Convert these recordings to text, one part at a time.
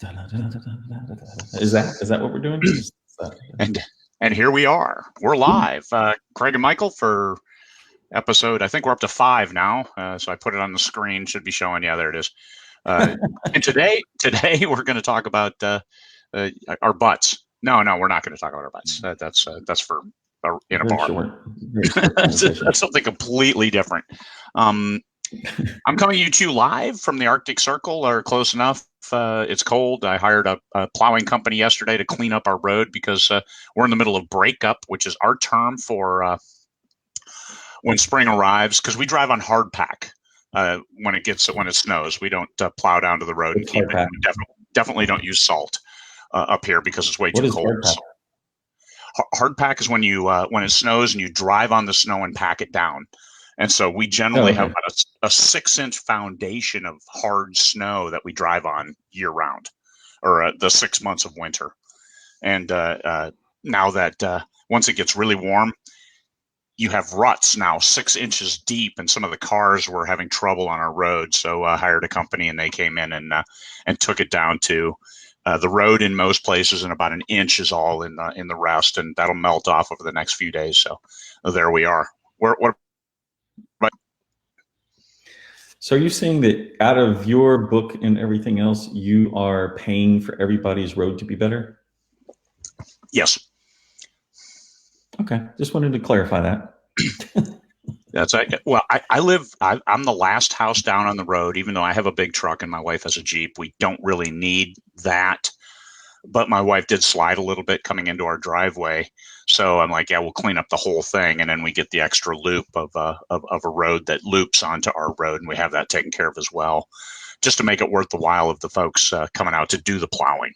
Is that what we're doing? And here we are. We're live. Craig and Michael for episode, I think we're up to 5 now. So I put it on the screen, should be showing. Yeah, there it is. And today we're going to talk about our butts. No, we're not going to talk about our butts. That's for in a bar. That's something completely different. I'm coming to you live from the Arctic Circle, or close enough. It's cold. I hired a plowing company yesterday to clean up our road because we're in the middle of breakup, which is our term for when spring arrives, because we drive on hardpack when it snows. We don't plow down to the road and keep it. We definitely don't use salt up here because it's way too cold. Hardpack is when when it snows and you drive on the snow and pack it down. And so we generally have a 6-inch foundation of hard snow that we drive on year round, or the 6 months of winter. And now that once it gets really warm, you have ruts now 6 inches deep, and some of the cars were having trouble on our road. So I hired a company, and they came in and took it down to the road in most places, and about 1 inch is all in the rest, and that'll melt off over the next few days. So there we are. So are you saying that out of your book and everything else, you are paying for everybody's road to be better? Yes. Okay. Just wanted to clarify that. That's right. Well, I'm the last house down on the road, even though I have a big truck and my wife has a Jeep. We don't really need that. But my wife did slide a little bit coming into our driveway. So I'm like, yeah, we'll clean up the whole thing. And then we get the extra loop of a road that loops onto our road. And we have that taken care of as well, just to make it worth the while of the folks coming out to do the plowing.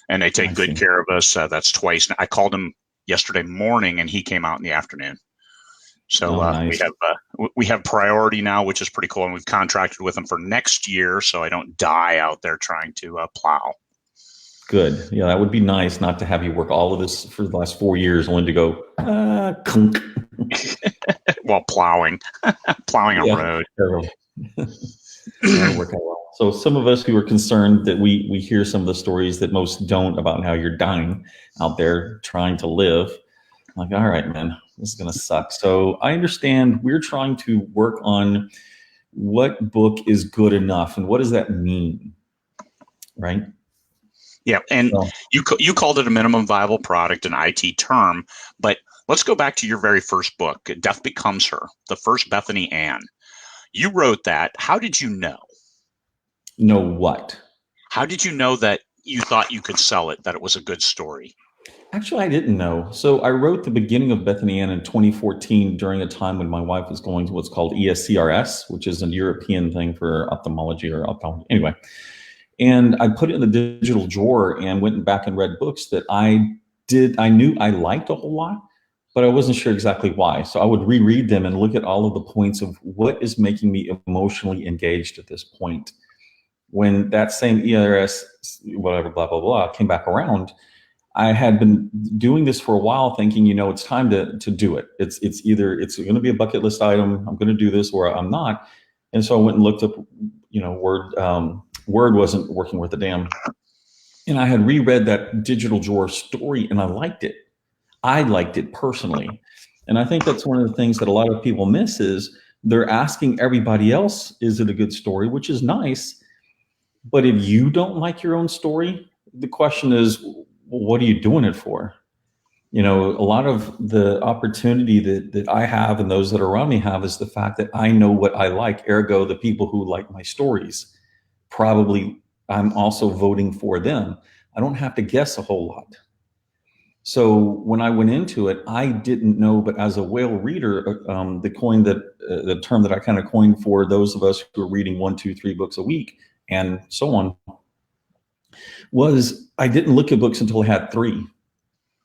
And they take good care of us. That's twice. I called him yesterday morning and he came out in the afternoon. So nice. We have priority now, which is pretty cool. And we've contracted with them for next year, so I don't die out there trying to plow. Good. Yeah, that would be nice not to have you work all of this for the last 4 years only to go clunk. While plowing a road. That'll work out well. So some of us who are concerned that we hear some of the stories that most don't about how you're dying out there trying to live. I'm like, all right, man, this is going to suck. So I understand we're trying to work on what book is good enough and what does that mean, right? Yeah, and you called it a minimum viable product, an IT term, but let's go back to your very first book, Death Becomes Her, the first Bethany Ann. You wrote that. How did you know? Know what? How did you know that you thought you could sell it, that it was a good story? Actually, I didn't know. So I wrote the beginning of Bethany Ann in 2014 during a time when my wife was going to what's called ESCRS, which is a European thing for ophthalmology or ophthalmology. Anyway. And I put it in the digital drawer and went back and read books that I knew I liked a whole lot, but I wasn't sure exactly why. So I would reread them and look at all of the points of what is making me emotionally engaged at this point. When that same ERS, whatever, blah, blah, blah, came back around, I had been doing this for a while thinking, it's time to do it. It's going to be a bucket list item. I'm going to do this or I'm not. And so I went and looked up, Word wasn't working worth a damn. And I had reread that digital drawer story and I liked it. I liked it personally. And I think that's one of the things that a lot of people miss is they're asking everybody else, is it a good story, which is nice. But if you don't like your own story, the question is, well, what are you doing it for? A lot of the opportunity that I have and those that are around me have is the fact that I know what I like. Ergo, the people who like my stories, probably I'm also voting for them. I don't have to guess a whole lot. So when I went into it, I didn't know, but as a whale reader, the term that I kind of coined for those of us who are reading 1, 2, 3 books a week and so on, was I didn't look at books until I had 3.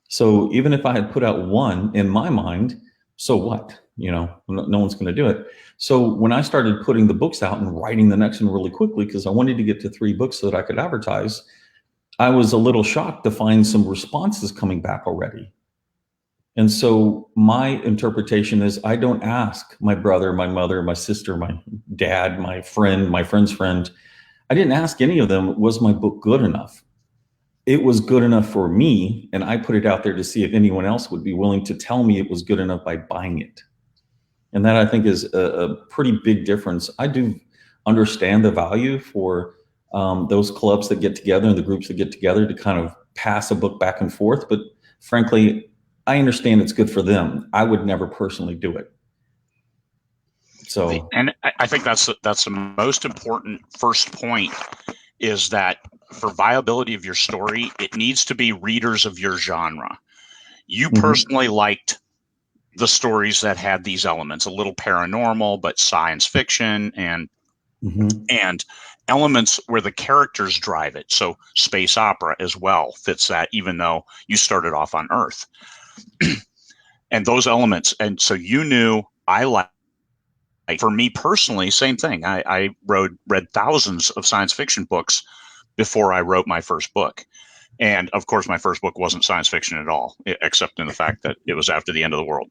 So even if I had put out 1 in my mind, so what? No one's going to do it. So when I started putting the books out and writing the next one really quickly, because I wanted to get to 3 books so that I could advertise, I was a little shocked to find some responses coming back already. And so my interpretation is I don't ask my brother, my mother, my sister, my dad, my friend's friend. I didn't ask any of them, was my book good enough? It was good enough for me, and I put it out there to see if anyone else would be willing to tell me it was good enough by buying it. And that, I think, is a pretty big difference. I do understand the value for those clubs that get together and the groups that get together to kind of pass a book back and forth. But frankly, I understand it's good for them. I would never personally do it. So, and I think that's the most important first point, is that for viability of your story, it needs to be readers of your genre. You personally liked the stories that had these elements, a little paranormal, but science fiction, and elements where the characters drive it. So space opera as well fits that, even though you started off on Earth. And those elements. And so you knew I like, for me personally, same thing. I read thousands of science fiction books before I wrote my first book. And of course, my first book wasn't science fiction at all, except in the fact that it was after the end of the world.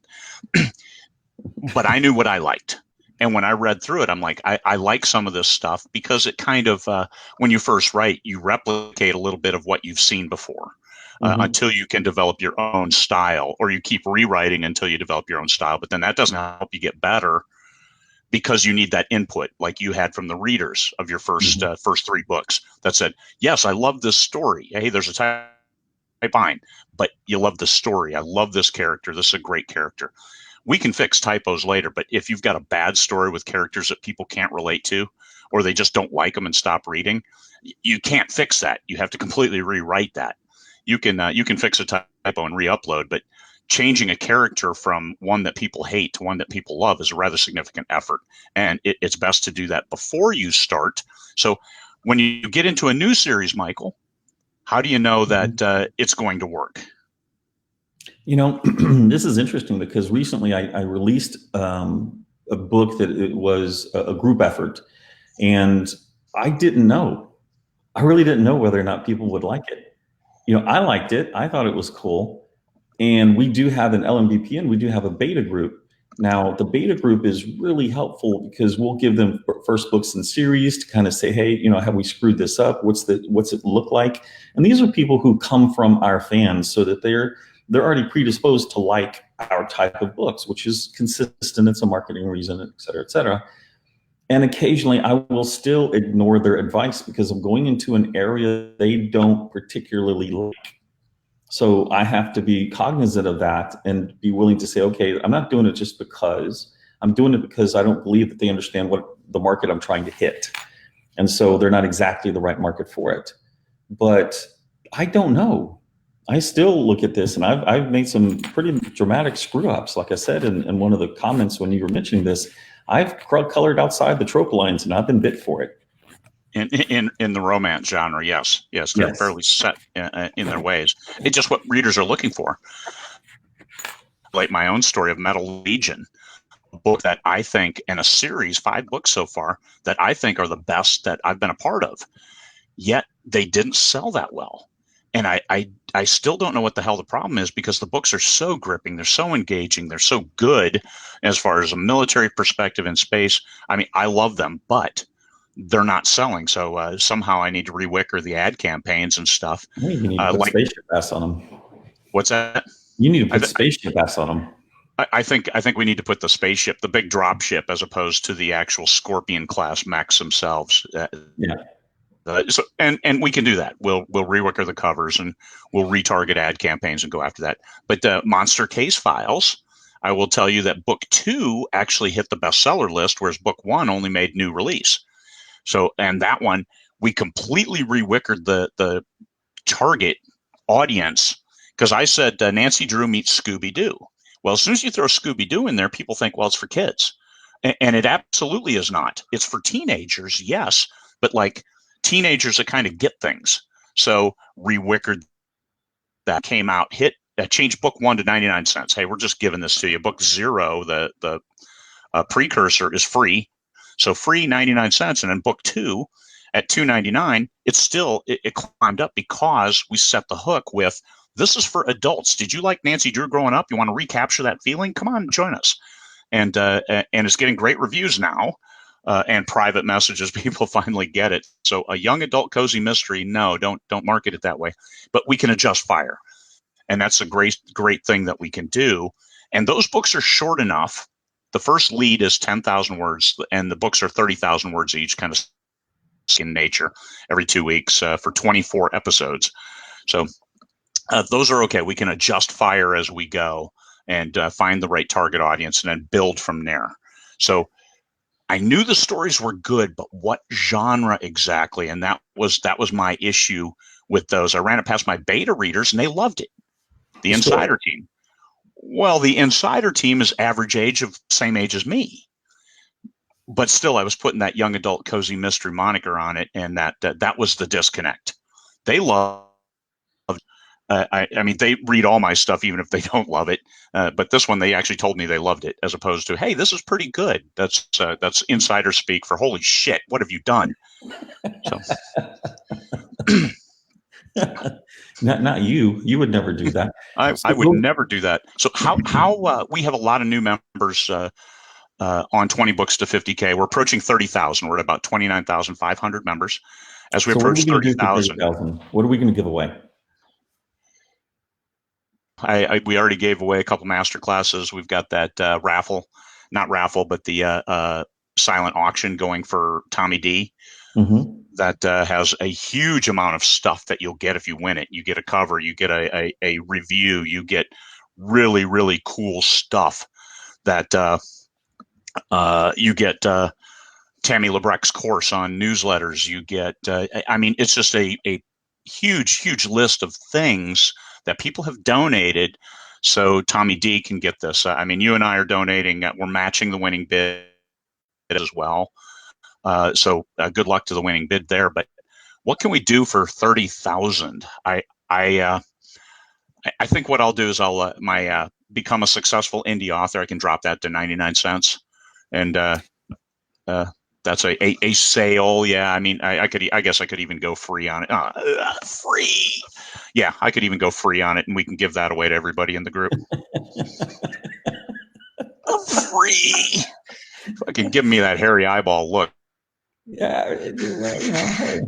But I knew what I liked. And when I read through it, I'm like, I like some of this stuff because it kind of, when you first write, you replicate a little bit of what you've seen before until you can develop your own style, or you keep rewriting until you develop your own style. But then that doesn't help you get better, because you need that input like you had from the readers of your first 3 books that said, yes, I love this story. Hey, there's a type fine, but you love the story. I love this character. This is a great character. We can fix typos later, but if you've got a bad story with characters that people can't relate to, or they just don't like them and stop reading, you can't fix that. You have to completely rewrite that. You can fix a typo and re-upload, but changing a character from one that people hate to one that people love is a rather significant effort. And it's best to do that before you start. So when you get into a new series, Michael, how do you know that it's going to work? You know, this is interesting because recently I released a book that it was a group effort, and I didn't know. I really didn't know whether or not people would like it. You know, I liked it. I thought it was cool. And we do have an LMVP and we do have a beta group. Now, the beta group is really helpful because we'll give them first books in series to kind of say, hey, you know, have we screwed this up? What's it look like? And these are people who come from our fans, so that they're already predisposed to like our type of books, which is consistent. It's a marketing reason, et cetera, et cetera. And occasionally I will still ignore their advice because I'm going into an area they don't particularly like. So I have to be cognizant of that and be willing to say, okay, I'm not doing it just because. I'm doing it because I don't believe that they understand what the market I'm trying to hit. And so they're not exactly the right market for it. But I don't know. I still look at this, and I've made some pretty dramatic screw ups. Like I said in one of the comments when you were mentioning this, I've colored outside the trope lines and I've been bit for it. In the romance genre, yes, they're fairly set in their ways. It's just what readers are looking for. Like my own story of Metal Legion, a book that I think, in a series, 5 books so far, that I think are the best that I've been a part of. Yet they didn't sell that well. And I still don't know what the hell the problem is, because the books are so gripping, they're so engaging, they're so good as far as a military perspective in space. I mean, I love them, but they're not selling. So somehow I need to rewicker the ad campaigns and stuff. I think you need to put spaceship ass on them. What's that? You need to put spaceship ass on them. I think we need to put the spaceship, the big drop ship, as opposed to the actual Scorpion class mechs themselves. Yeah. So, and we can do that. We'll rework the covers and we'll retarget ad campaigns and go after that. But Monster Case Files, I will tell you that book 2 actually hit the bestseller list, whereas book 1 only made new release. So, and that one, we completely rewickered the target audience, because I said Nancy Drew meets Scooby-Doo. Well, as soon as you throw Scooby-Doo in there, people think, well, it's for kids. And it absolutely is not. It's for teenagers, yes, but like teenagers that kind of get things. So rewickered that, came out, hit, changed book 1 to 99 cents. Hey, we're just giving this to you. Book 0, the precursor, is free. So free 99 cents. And then book 2 at $2.99, it climbed up because we set the hook with, this is for adults. Did you like Nancy Drew growing up? You want to recapture that feeling? Come on, join us. And it's getting great reviews now. and private messages, people finally get it. So a young adult cozy mystery, no, don't market it that way. But we can adjust fire, and that's a great thing that we can do. And those books are short enough. The first lead is 10,000 words, and the books are 30,000 words each, kind of in nature, every 2 weeks for 24 episodes. So those are okay. We can adjust fire as we go and find the right target audience and then build from there. So I knew the stories were good, but what genre exactly? And that was my issue with those. I ran it past my beta readers and they loved it. The Insider team. Well, the Insider team is average age of same age as me. But still, I was putting that young adult cozy mystery moniker on it, and that was the disconnect. They love. I mean, they read all my stuff, even if they don't love it. But this one, they actually told me they loved it, as opposed to, "Hey, this is pretty good." That's insider speak for "Holy shit, what have you done?" So, not you. You would never do that. I would never do that. So how we have a lot of new members on 20 books to 50K. We're approaching 30,000. We're at about 29,500 members. As we approach 30,000, what are we going to give away? We already gave away a couple master classes. We've got that not raffle, but the silent auction going for Tommy D. Mm-hmm. That has a huge amount of stuff that you'll get if you win it. You get a cover, you get a review, you get really, really cool stuff that you get Tammy Lebrec's course on newsletters. You get, I mean, it's just a huge list of things that people have donated so Tommy D can get this. I mean, you and I are donating. We're matching the winning bid as well. So good luck to the winning bid there. But what can we do for 30,000? I think what I'll do is I'll become a successful indie author. I can drop that to 99 cents. And that's a sale. Yeah, I mean, I guess I could even go free on it. Free. Yeah, I could even go free on it, and we can give that away to everybody in the group. Free. Fucking give me that hairy eyeball look. Yeah, well, you know, hey.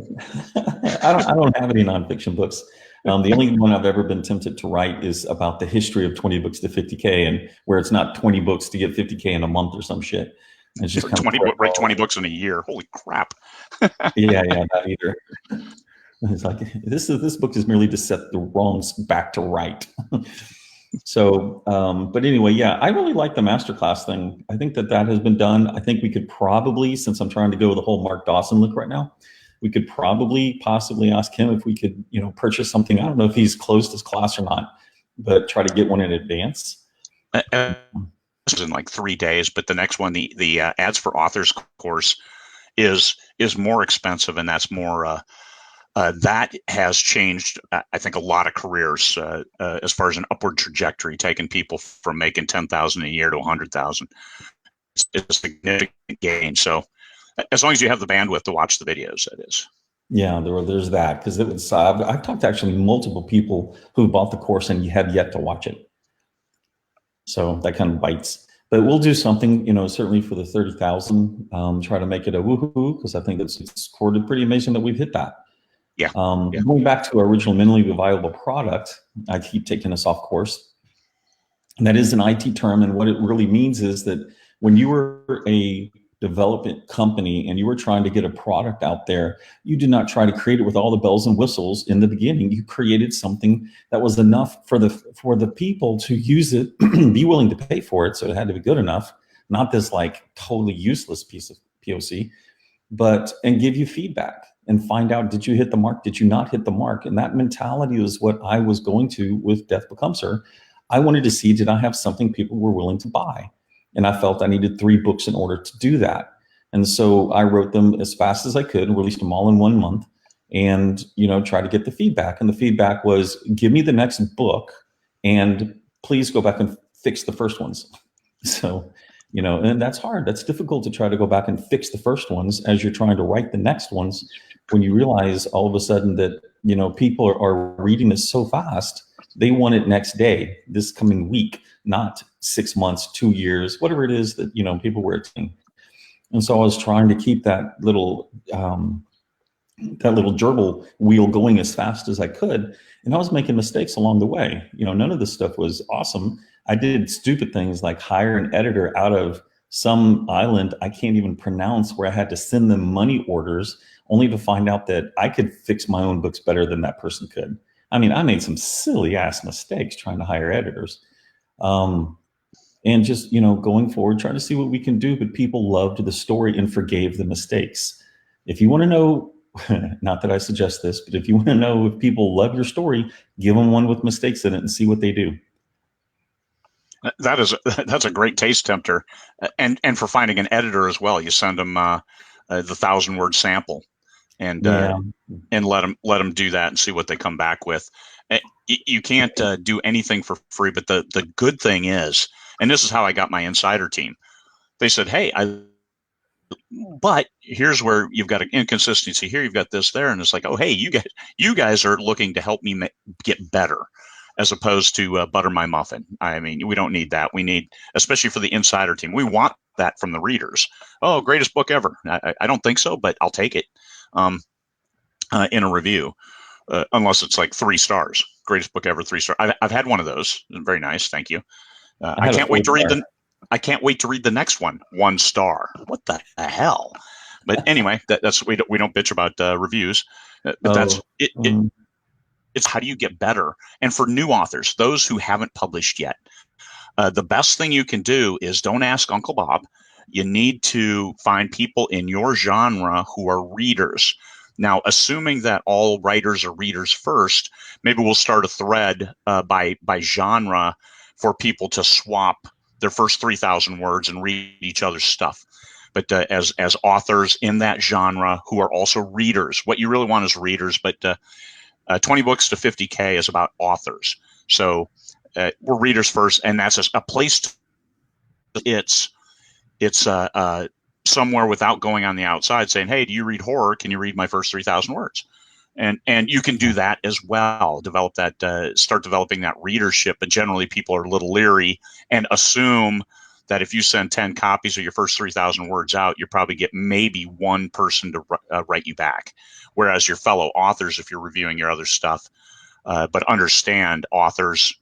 I don't have any nonfiction books. The only one I've ever been tempted to write is about the history of 20 books to 50K, and where it's not 20 books to get 50K in a month or some shit. It's just write 20 books in a year. Holy crap! yeah, not either. It's like this book is merely to set the wrongs back to right. So, but anyway, yeah, I really like the masterclass thing. I think that has been done. I think we could probably, since I'm trying to go with the whole Mark Dawson look right now, we could possibly ask him if we could, purchase something. I don't know if he's closed his class or not, but try to get one in advance. This is in like 3 days, but the next one, the Ads for Authors course, is more expensive, and that's more. That has changed, I think, a lot of careers as far as an upward trajectory, taking people from making 10,000 a year to 100,000. It's a significant gain. So, as long as you have the bandwidth to watch the videos, that is. Yeah, there's that, because it was. I've talked to actually multiple people who bought the course and have yet to watch it. So that kind of bites. But we'll do something, certainly for the 30,000. Try to make it a woohoo, because I think it's scored pretty amazing that we've hit that. Yeah. Going back to our original minimally viable product, I keep taking this off course. And that is an IT term. And what it really means is that when you were a development company and you were trying to get a product out there, you did not try to create it with all the bells and whistles in the beginning. You created something that was enough for the people to use it, be willing to pay for it. So it had to be good enough, not this like totally useless piece of POC, and give you feedback and find out, did you hit the mark? Did you not hit the mark? And that mentality is what I was going to with Death Becomes Her. I wanted to see, did I have something people were willing to buy? And I felt I needed 3 books in order to do that. And so I wrote them as fast as I could and released them all in 1 month, and, try to get the feedback. And the feedback was, give me the next book and please go back and fix the first ones. So, and that's hard. That's difficult to try to go back and fix the first ones as you're trying to write the next ones, when you realize all of a sudden that, people are reading this so fast, they want it next day, this coming week, not 6 months, 2 years, whatever it is that, people were attending. And so I was trying to keep that little gerbil wheel going as fast as I could. And I was making mistakes along the way. None of this stuff was awesome. I did stupid things like hire an editor out of some island I can't even pronounce, where I had to send them money orders only to find out that I could fix my own books better than that person could. I mean, I made some silly ass mistakes trying to hire editors. And just, going forward, trying to see what we can do. But people loved the story and forgave the mistakes. If you want to know, not that I suggest this, but if you want to know if people love your story, give them one with mistakes in it and see what they do. That's a great taste tempter, and for finding an editor as well. You send them the 1,000-word sample, and let them do that and see what they come back with. You can't do anything for free, but the good thing is, and this is how I got my insider team. They said, "Hey, but here's where you've got an inconsistency here. You've got this there," and it's like, "Oh, hey, you guys are looking to help me get better, as opposed to butter my muffin." I mean, we don't need that. We need, especially for the insider team, we want that from the readers. Oh, greatest book ever. I don't think so, but I'll take it in a review, unless it's like 3 stars. Greatest book ever, 3 stars. I've had one of those. Very nice, thank you. I can't wait to read the next one. 1 star. What the hell? But anyway, that's we don't bitch about reviews. But that's it. It's how do you get better? And for new authors, those who haven't published yet, the best thing you can do is don't ask Uncle Bob. You need to find people in your genre who are readers. Now, assuming that all writers are readers first, maybe we'll start a thread by genre for people to swap their first 3,000 words and read each other's stuff. But as authors in that genre who are also readers, what you really want is readers, but 20 books to 50K is about authors. So we're readers first, and that's a place it's somewhere without going on the outside saying, "Hey, do you read horror? Can you read my first 3,000 words?" And you can do that as well. Develop that, start developing that readership. But generally, people are a little leery and assume that if you send 10 copies of your first 3,000 words out, you probably get maybe one person to write you back. Whereas your fellow authors, if you're reviewing your other stuff, but understand authors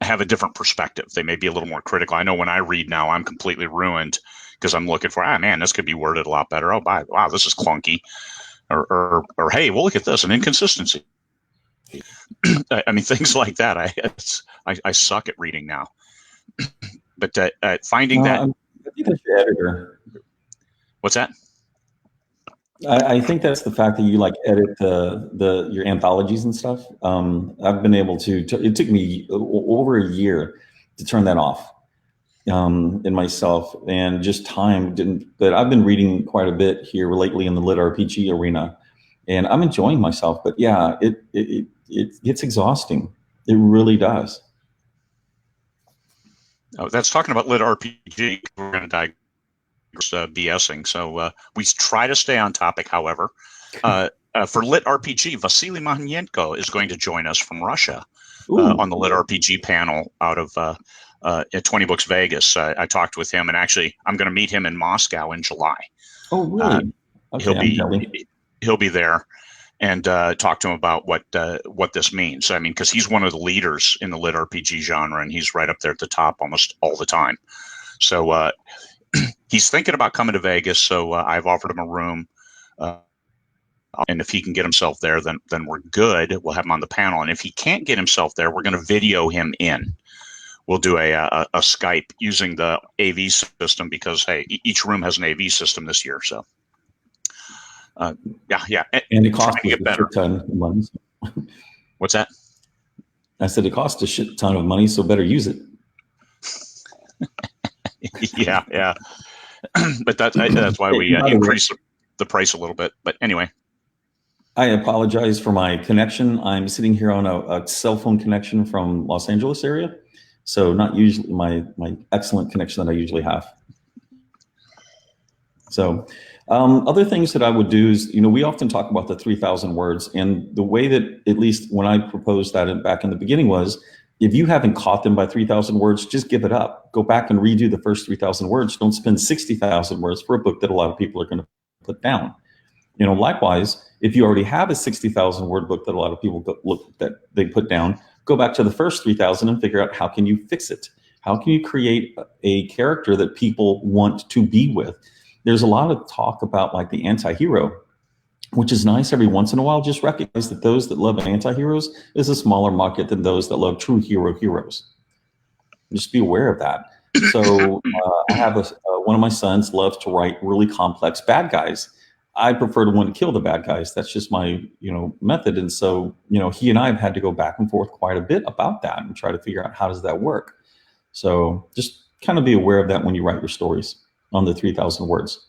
have a different perspective. They may be a little more critical. I know when I read now, I'm completely ruined because I'm looking for, man, this could be worded a lot better. Oh, wow, this is clunky. Or hey, well, look at this, an inconsistency. I mean, things like that. I suck at reading now. But finding that. I think that's your editor. What's that? I think that's the fact that you edit your anthologies and stuff. I've been able to. It took me over a year to turn that off in myself, and just time didn't. But I've been reading quite a bit here lately in the LitRPG arena, and I'm enjoying myself. But yeah, it gets exhausting. It really does. Oh, that's talking about LitRPG. We're going to digress. BSing. So we try to stay on topic. However, for LitRPG, Vasily Mahanyenko is going to join us from Russia on the LitRPG panel out of at 20 Books Vegas. I talked with him, and actually, I'm going to meet him in Moscow in July. Oh, really? Okay, he'll be there, and talk to him about what this means. I mean, because he's one of the leaders in the LitRPG genre, and he's right up there at the top almost all the time. So he's thinking about coming to Vegas, so I've offered him a room. And if he can get himself there, then we're good. We'll have him on the panel. And if he can't get himself there, we're going to video him in. We'll do a Skype using the AV system because, hey, each room has an AV system this year. So, yeah. And it costs a shit ton of money. What's that? I said it costs a shit ton of money, so better use it. Yeah. But that's why we increase the price a little bit. But anyway. I apologize for my connection. I'm sitting here on a cell phone connection from Los Angeles area. So not usually my excellent connection that I usually have. So other things that I would do is, we often talk about the 3,000 words. And the way that, at least when I proposed that back in the beginning, was If you haven't caught them by 3,000 words, just give it up. Go back and redo the first 3,000 words. Don't spend 60,000 words for a book that a lot of people are going to put down. Likewise, if you already have a 60,000 word book that a lot of people that they put down, go back to the first 3,000 and figure out how can you fix it? How can you create a character that people want to be with? There's a lot of talk about like the anti-hero, which is nice every once in a while. Just recognize that those that love anti-heroes is a smaller market than those that love true heroes. Just be aware of that. So I have one of my sons loves to write really complex bad guys. I prefer to want to kill the bad guys. That's just my, method. And so, he and I have had to go back and forth quite a bit about that and try to figure out how does that work. So just kind of be aware of that when you write your stories on the 3,000 words.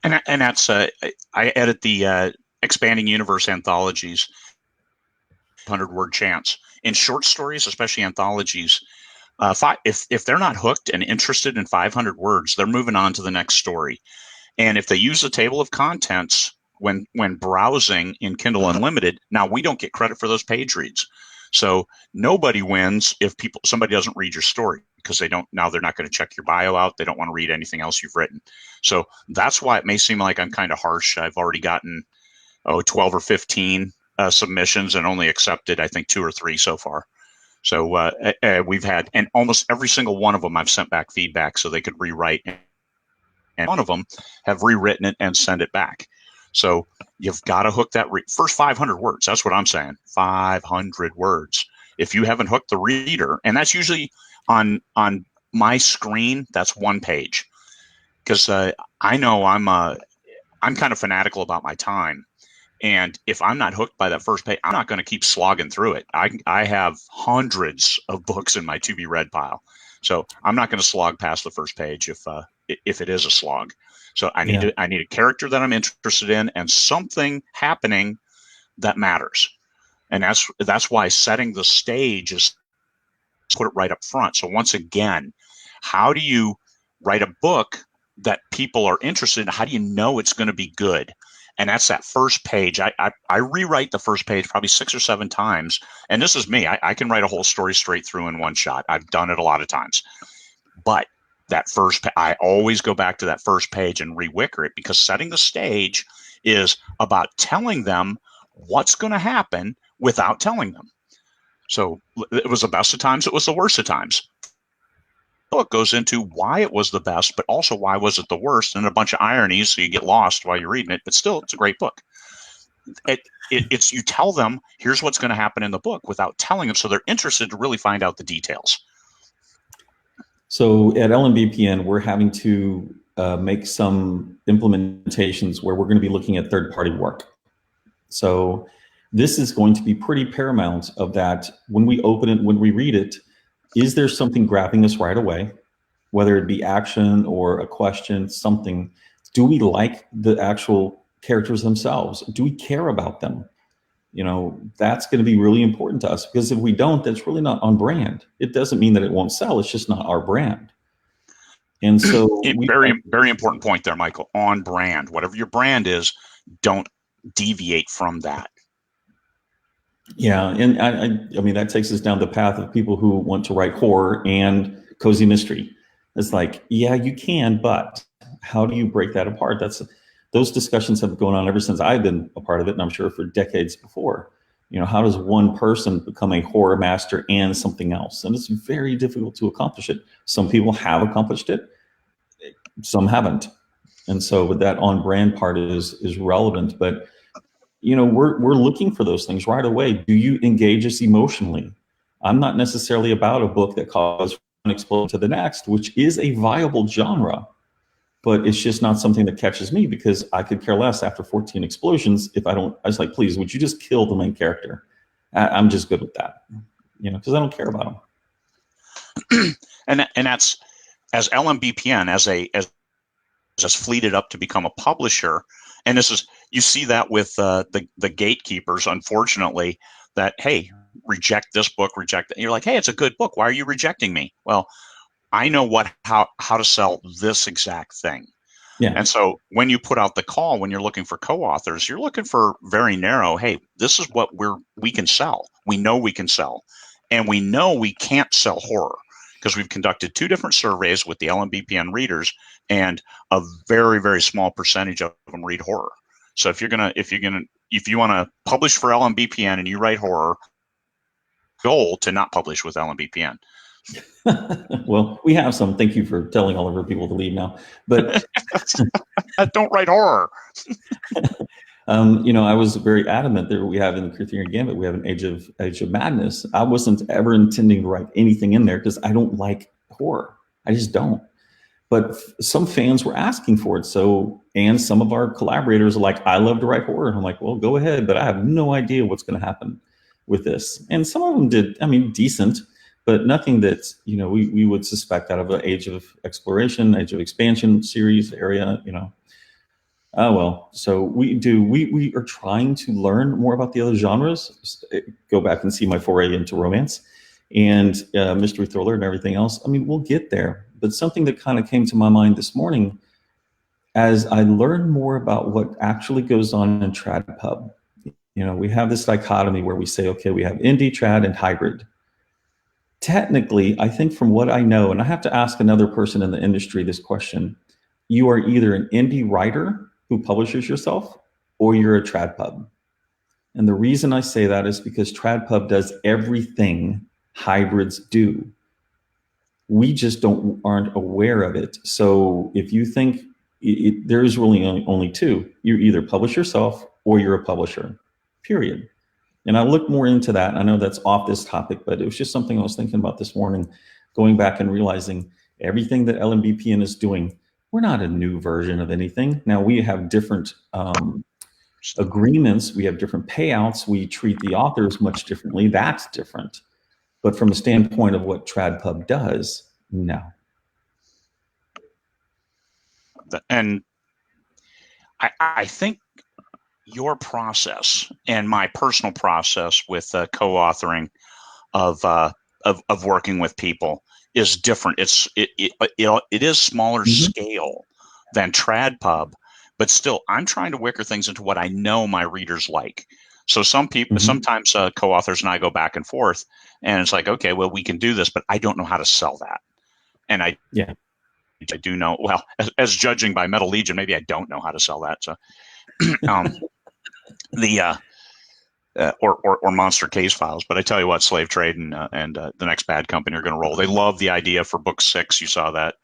And that's I edit the expanding universe anthologies, 100-word chance. In short stories, especially anthologies, if they're not hooked and interested in 500 words, they're moving on to the next story. And if they use the table of contents when browsing in Kindle Unlimited, now we don't get credit for those page reads. So nobody wins if somebody doesn't read your story, because they're not going to check your bio out. They don't want to read anything else you've written. So that's why it may seem like I'm kind of harsh. I've already gotten 12 or 15 submissions and only accepted, I think, 2 or 3 so far. So we've had, and almost every single one of them I've sent back feedback so they could rewrite, and one of them have rewritten it and send it back. So you've got to hook that first 500 words. That's what I'm saying. 500 words. If you haven't hooked the reader, and that's usually on my screen, that's 1 page. Because I know I'm kind of fanatical about my time. And if I'm not hooked by that first page, I'm not going to keep slogging through it. I have hundreds of books in my to-be-read pile. So I'm not going to slog past the first page if it is a slog. So I need a character that I'm interested in and something happening that matters. And that's why setting the stage is put it right up front. So once again, how do you write a book that people are interested in? How do you know it's going to be good? And that's that first page. I rewrite the first page probably 6 or 7 times. And this is me. I can write a whole story straight through in one shot. I've done it a lot of times. But that I always go back to that first page and re-wicker it, because setting the stage is about telling them what's going to happen without telling them. So it was the best of times. It was the worst of times. The book goes into why it was the best, but also why was it the worst, and a bunch of ironies, so you get lost while you're reading it. But still, it's a great book. It's you tell them here's what's going to happen in the book without telling them, so they're interested to really find out the details. So at LMBPN, we're having to make some implementations where we're going to be looking at third-party work. So this is going to be pretty paramount of that. When we open it, when we read it, is there something grabbing us right away, whether it be action or a question, something? Do we like the actual characters themselves? Do we care about them? That's going to be really important to us, because if we don't, that's really not on brand. It doesn't mean that it won't sell. It's just not our brand. And so very, very important point there, Michael. On brand, whatever your brand is, don't deviate from that. Yeah. And I mean, that takes us down the path of people who want to write horror and cozy mystery. It's like, yeah, you can, but how do you break that apart? Those discussions have been going on ever since I've been a part of it, and I'm sure for decades before. How does one person become a horror master and something else? And it's very difficult to accomplish it. Some people have accomplished it, some haven't. And so, but that on-brand part is relevant. But we're looking for those things right away. Do you engage us emotionally? I'm not necessarily about a book that causes one explosion to the next, which is a viable genre. But it's just not something that catches me, because I could care less after 14 explosions if I was like, please, would you just kill the main character? I'm just good with that, because I don't care about them. and that's, as LMBPN, as fleeted up to become a publisher. And you see that with the gatekeepers, unfortunately, that, hey, reject this book, reject it. And you're like, hey, it's a good book. Why are you rejecting me? Well, I know how to sell this exact thing. Yeah. And so when you put out the call, when you're looking for co-authors, you're looking for very narrow, hey, this is what we can sell. We know we can sell. And we know we can't sell horror because we've conducted 2 different surveys with the LMBPN readers, and a very, very small percentage of them read horror. So if you want to publish for LMBPN and you write horror, goal to not publish with LMBPN. Well, we have some. Thank you for telling all of our people to leave now. But don't write horror. I was very adamant that we have in the Cthulhu Gambit, we have an Age of Madness. I wasn't ever intending to write anything in there because I don't like horror. I just don't. But some fans were asking for it. And some of our collaborators are like, I love to write horror. And I'm like, well, go ahead, but I have no idea what's going to happen with this. And some of them did, decent, but nothing that, we would suspect out of an Age of Exploration, Age of Expansion series area, Oh, well, so we are trying to learn more about the other genres. Go back and see my foray into romance and mystery thriller and everything else. We'll get there. But something that kind of came to my mind this morning as I learned more about what actually goes on in trad pub. We have this dichotomy where we say, okay, we have indie, trad, and hybrid. Technically, I think from what I know, and I have to ask another person in the industry this question, you are either an indie writer who publishes yourself, or you're a trad pub. And the reason I say that is because trad pub does everything hybrids do. We just aren't aware of it. So if you think there is really only 2, you either publish yourself or you're a publisher, period. And I looked more into that. I know that's off this topic, but it was just something I was thinking about this morning, going back and realizing everything that LMBPN is doing, we're not a new version of anything. Now we have different agreements. We have different payouts. We treat the authors much differently. That's different. But from a standpoint of what trad pub does, no. And I think your process and my personal process with co-authoring of working with people is different. It is smaller scale than trad pub, but still I'm trying to wicker things into what I know my readers like. So some people, sometimes co-authors and I go back and forth, and it's like, okay, well, we can do this, but I don't know how to sell that. And I do know, well, as judging by Metal Legion, maybe I don't know how to sell that. So or Monster Case Files. But I tell you what, Slave Trade and the Next Bad Company are going to roll. They love the idea for book 6. You saw that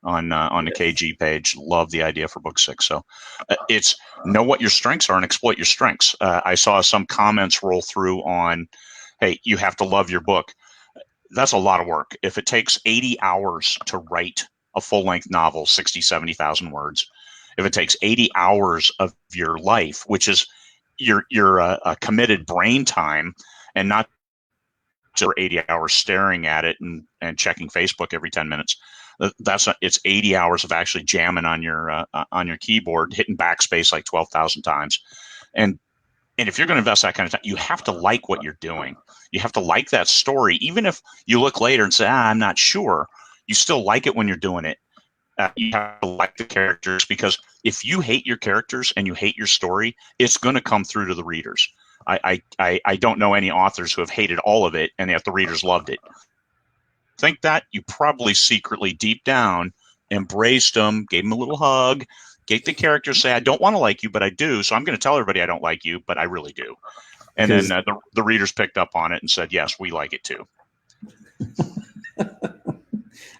on the KG page. Love the idea for book 6. So it's know what your strengths are and exploit your strengths. I saw some comments roll through on, hey, you have to love your book. That's a lot of work. If it takes 80 hours to write a full-length novel, 60, 70,000 words, if it takes 80 hours of your life, which is your committed brain time, and not just 80 hours staring at it and checking Facebook every 10 minutes. It's 80 hours of actually jamming on your keyboard, hitting backspace like 12,000 times. And if you're going to invest that kind of time, you have to like what you're doing. You have to like that story. Even if you look later and say, I'm not sure, you still like it when you're doing it. You have to like the characters, because if you hate your characters and you hate your story, it's going to come through to the readers. I don't know any authors who have hated all of it and yet the readers loved it. Think that you probably secretly deep down embraced them, gave them a little hug, gave the characters say, I don't want to like you, but I do. So I'm going to tell everybody I don't like you, but I really do. And then the readers picked up on it and said, yes, we like it too.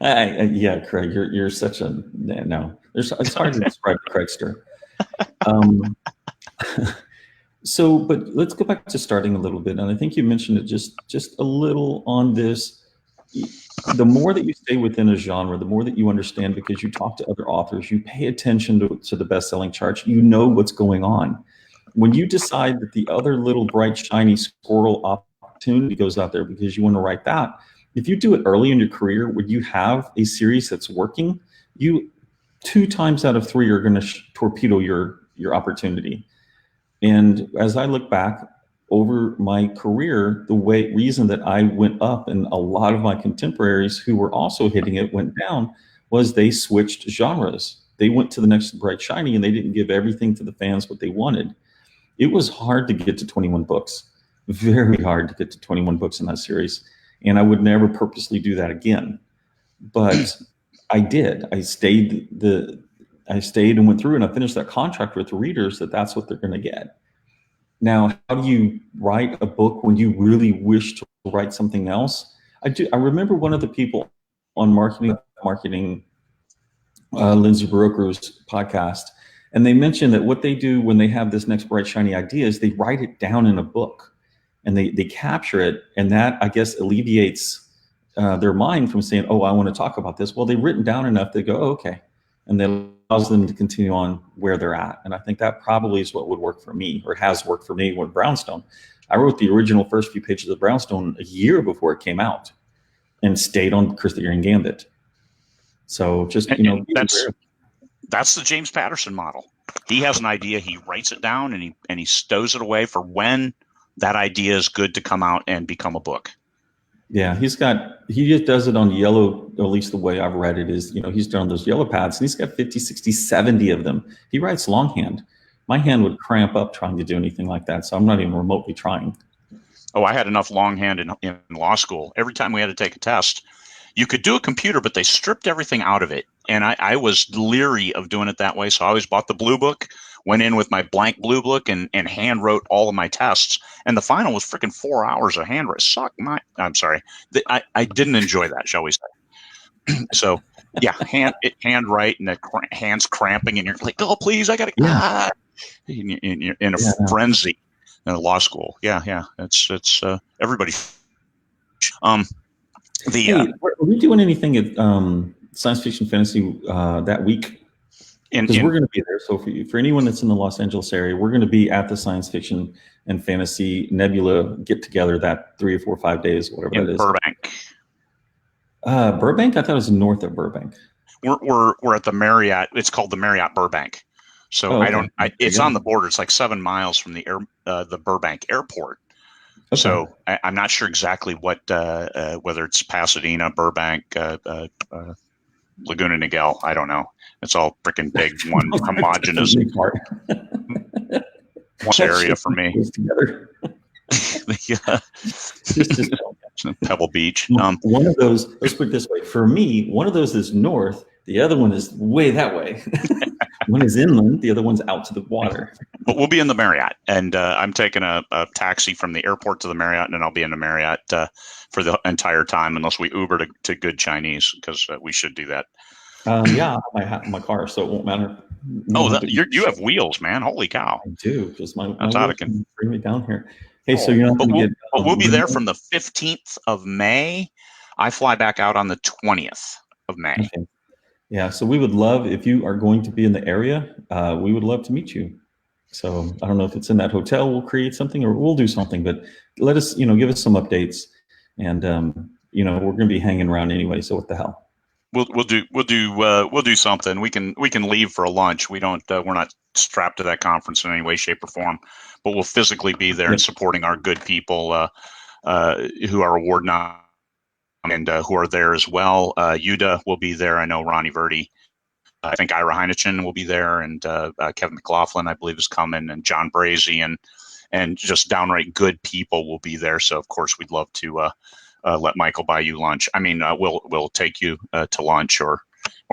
Yeah, Craig, you're such a no. It's hard to describe Craigster. So, but let's go back to starting a little bit, and I think you mentioned it just a little on this. The more that you stay within a genre, the more that you understand, because you talk to other authors, you pay attention to the best-selling charts. You know what's going on. When you decide that the other little bright, shiny squirrel opportunity goes out there because you want to write that. If you do it early in your career, when you have a series that's working, you 2 times out of 3 are going to torpedo your opportunity. And as I look back over my career, the reason that I went up and a lot of my contemporaries who were also hitting it went down was they switched genres. They went to the next bright shiny and they didn't give everything to the fans what they wanted. It was hard to get to 21 books, very hard to get to 21 books in that series. and I would never purposely do that again. But I did. I stayed and went through, and I finished that contract with the readers that's what they're going to get. Now, how do you write a book when you really wish to write something else? I remember one of the people on marketing Lindsay Broker's podcast, and they mentioned that what they do when they have this next bright shiny idea is they write it down in a book, and they capture it, and that, I guess, alleviates their mind from saying, "Oh, I want to talk about this." Well, they've written down enough. They go, "Oh, okay," and that allows them to continue on where they're at. And I think that probably is what would work for me, or has worked for me with Brownstone. I wrote the original first few pages of Brownstone a year before it came out, and stayed on Arthurian Gambit. So just that's the James Patterson model. He has an idea, he writes it down, and he stows it away for when that idea is good to come out and become a book. Yeah, he just does it on yellow, at least the way I've read it is, he's done those yellow pads, and he's got 50, 60, 70 of them. He writes longhand. My hand would cramp up trying to do anything like that, so I'm not even remotely trying. Oh, I had enough longhand in law school. Every time we had to take a test, you could do a computer, but they stripped everything out of it. And I was leery of doing it that way. So I always bought the blue book, went in with my blank blue book, and hand wrote all of my tests. And the final was freaking 4 hours of handwriting. I'm sorry. I didn't enjoy that, shall we say. So yeah, handwrite, and the hands cramping, and you're like, "Oh, please, I got to," you're in a frenzy in law school. Yeah. It's everybody. Hey, are we doing anything at Science Fiction Fantasy that week? Because we're going to be there. So for anyone that's in the Los Angeles area, we're going to be at the Science Fiction and Fantasy Nebula get together that 3 or 4 or 5 days, whatever it is. Burbank. Burbank? I thought it was north of Burbank. We're at the Marriott. It's called the Marriott Burbank. So okay. It's on the border. It's like 7 miles from the Burbank airport. Okay. So I'm not sure exactly what whether it's Pasadena, Burbank, Laguna Niguel. I don't know. It's all freaking big, one homogenous area for me. Just Pebble Beach. One of those, let's put it this way. For me, one of those is north. The other one is way that way. One is inland. The other one's out to the water. But we'll be in the Marriott, and I'm taking a taxi from the airport to the Marriott, and then I'll be in the Marriott for the entire time, unless we Uber to good Chinese, because we should do that. Yeah, I have my car, so it won't matter. You have wheels, man! Holy cow! I do, because my wheels can bring me down here. Hey, so you're not going to get. But we'll be there from the 15th of May. I fly back out on the 20th of May. Okay. Yeah, so we would love, if you are going to be in the area, we would love to meet you. So I don't know if it's in that hotel, we'll create something, or we'll do something, but let us, give us some updates, and we're going to be hanging around anyway. So what the hell? We'll do something. We can leave for a lunch. We're not strapped to that conference in any way, shape, or form, but we'll physically be there and supporting our good people who are award nominated and who are there as well. Yuda will be there. I know Ronnie Verdi. I think Ira Heineken will be there, and Kevin McLaughlin, I believe, is coming, and John Brazy, and just downright good people will be there. So of course we'd love to let Michael buy you lunch. I mean, we'll take you to lunch or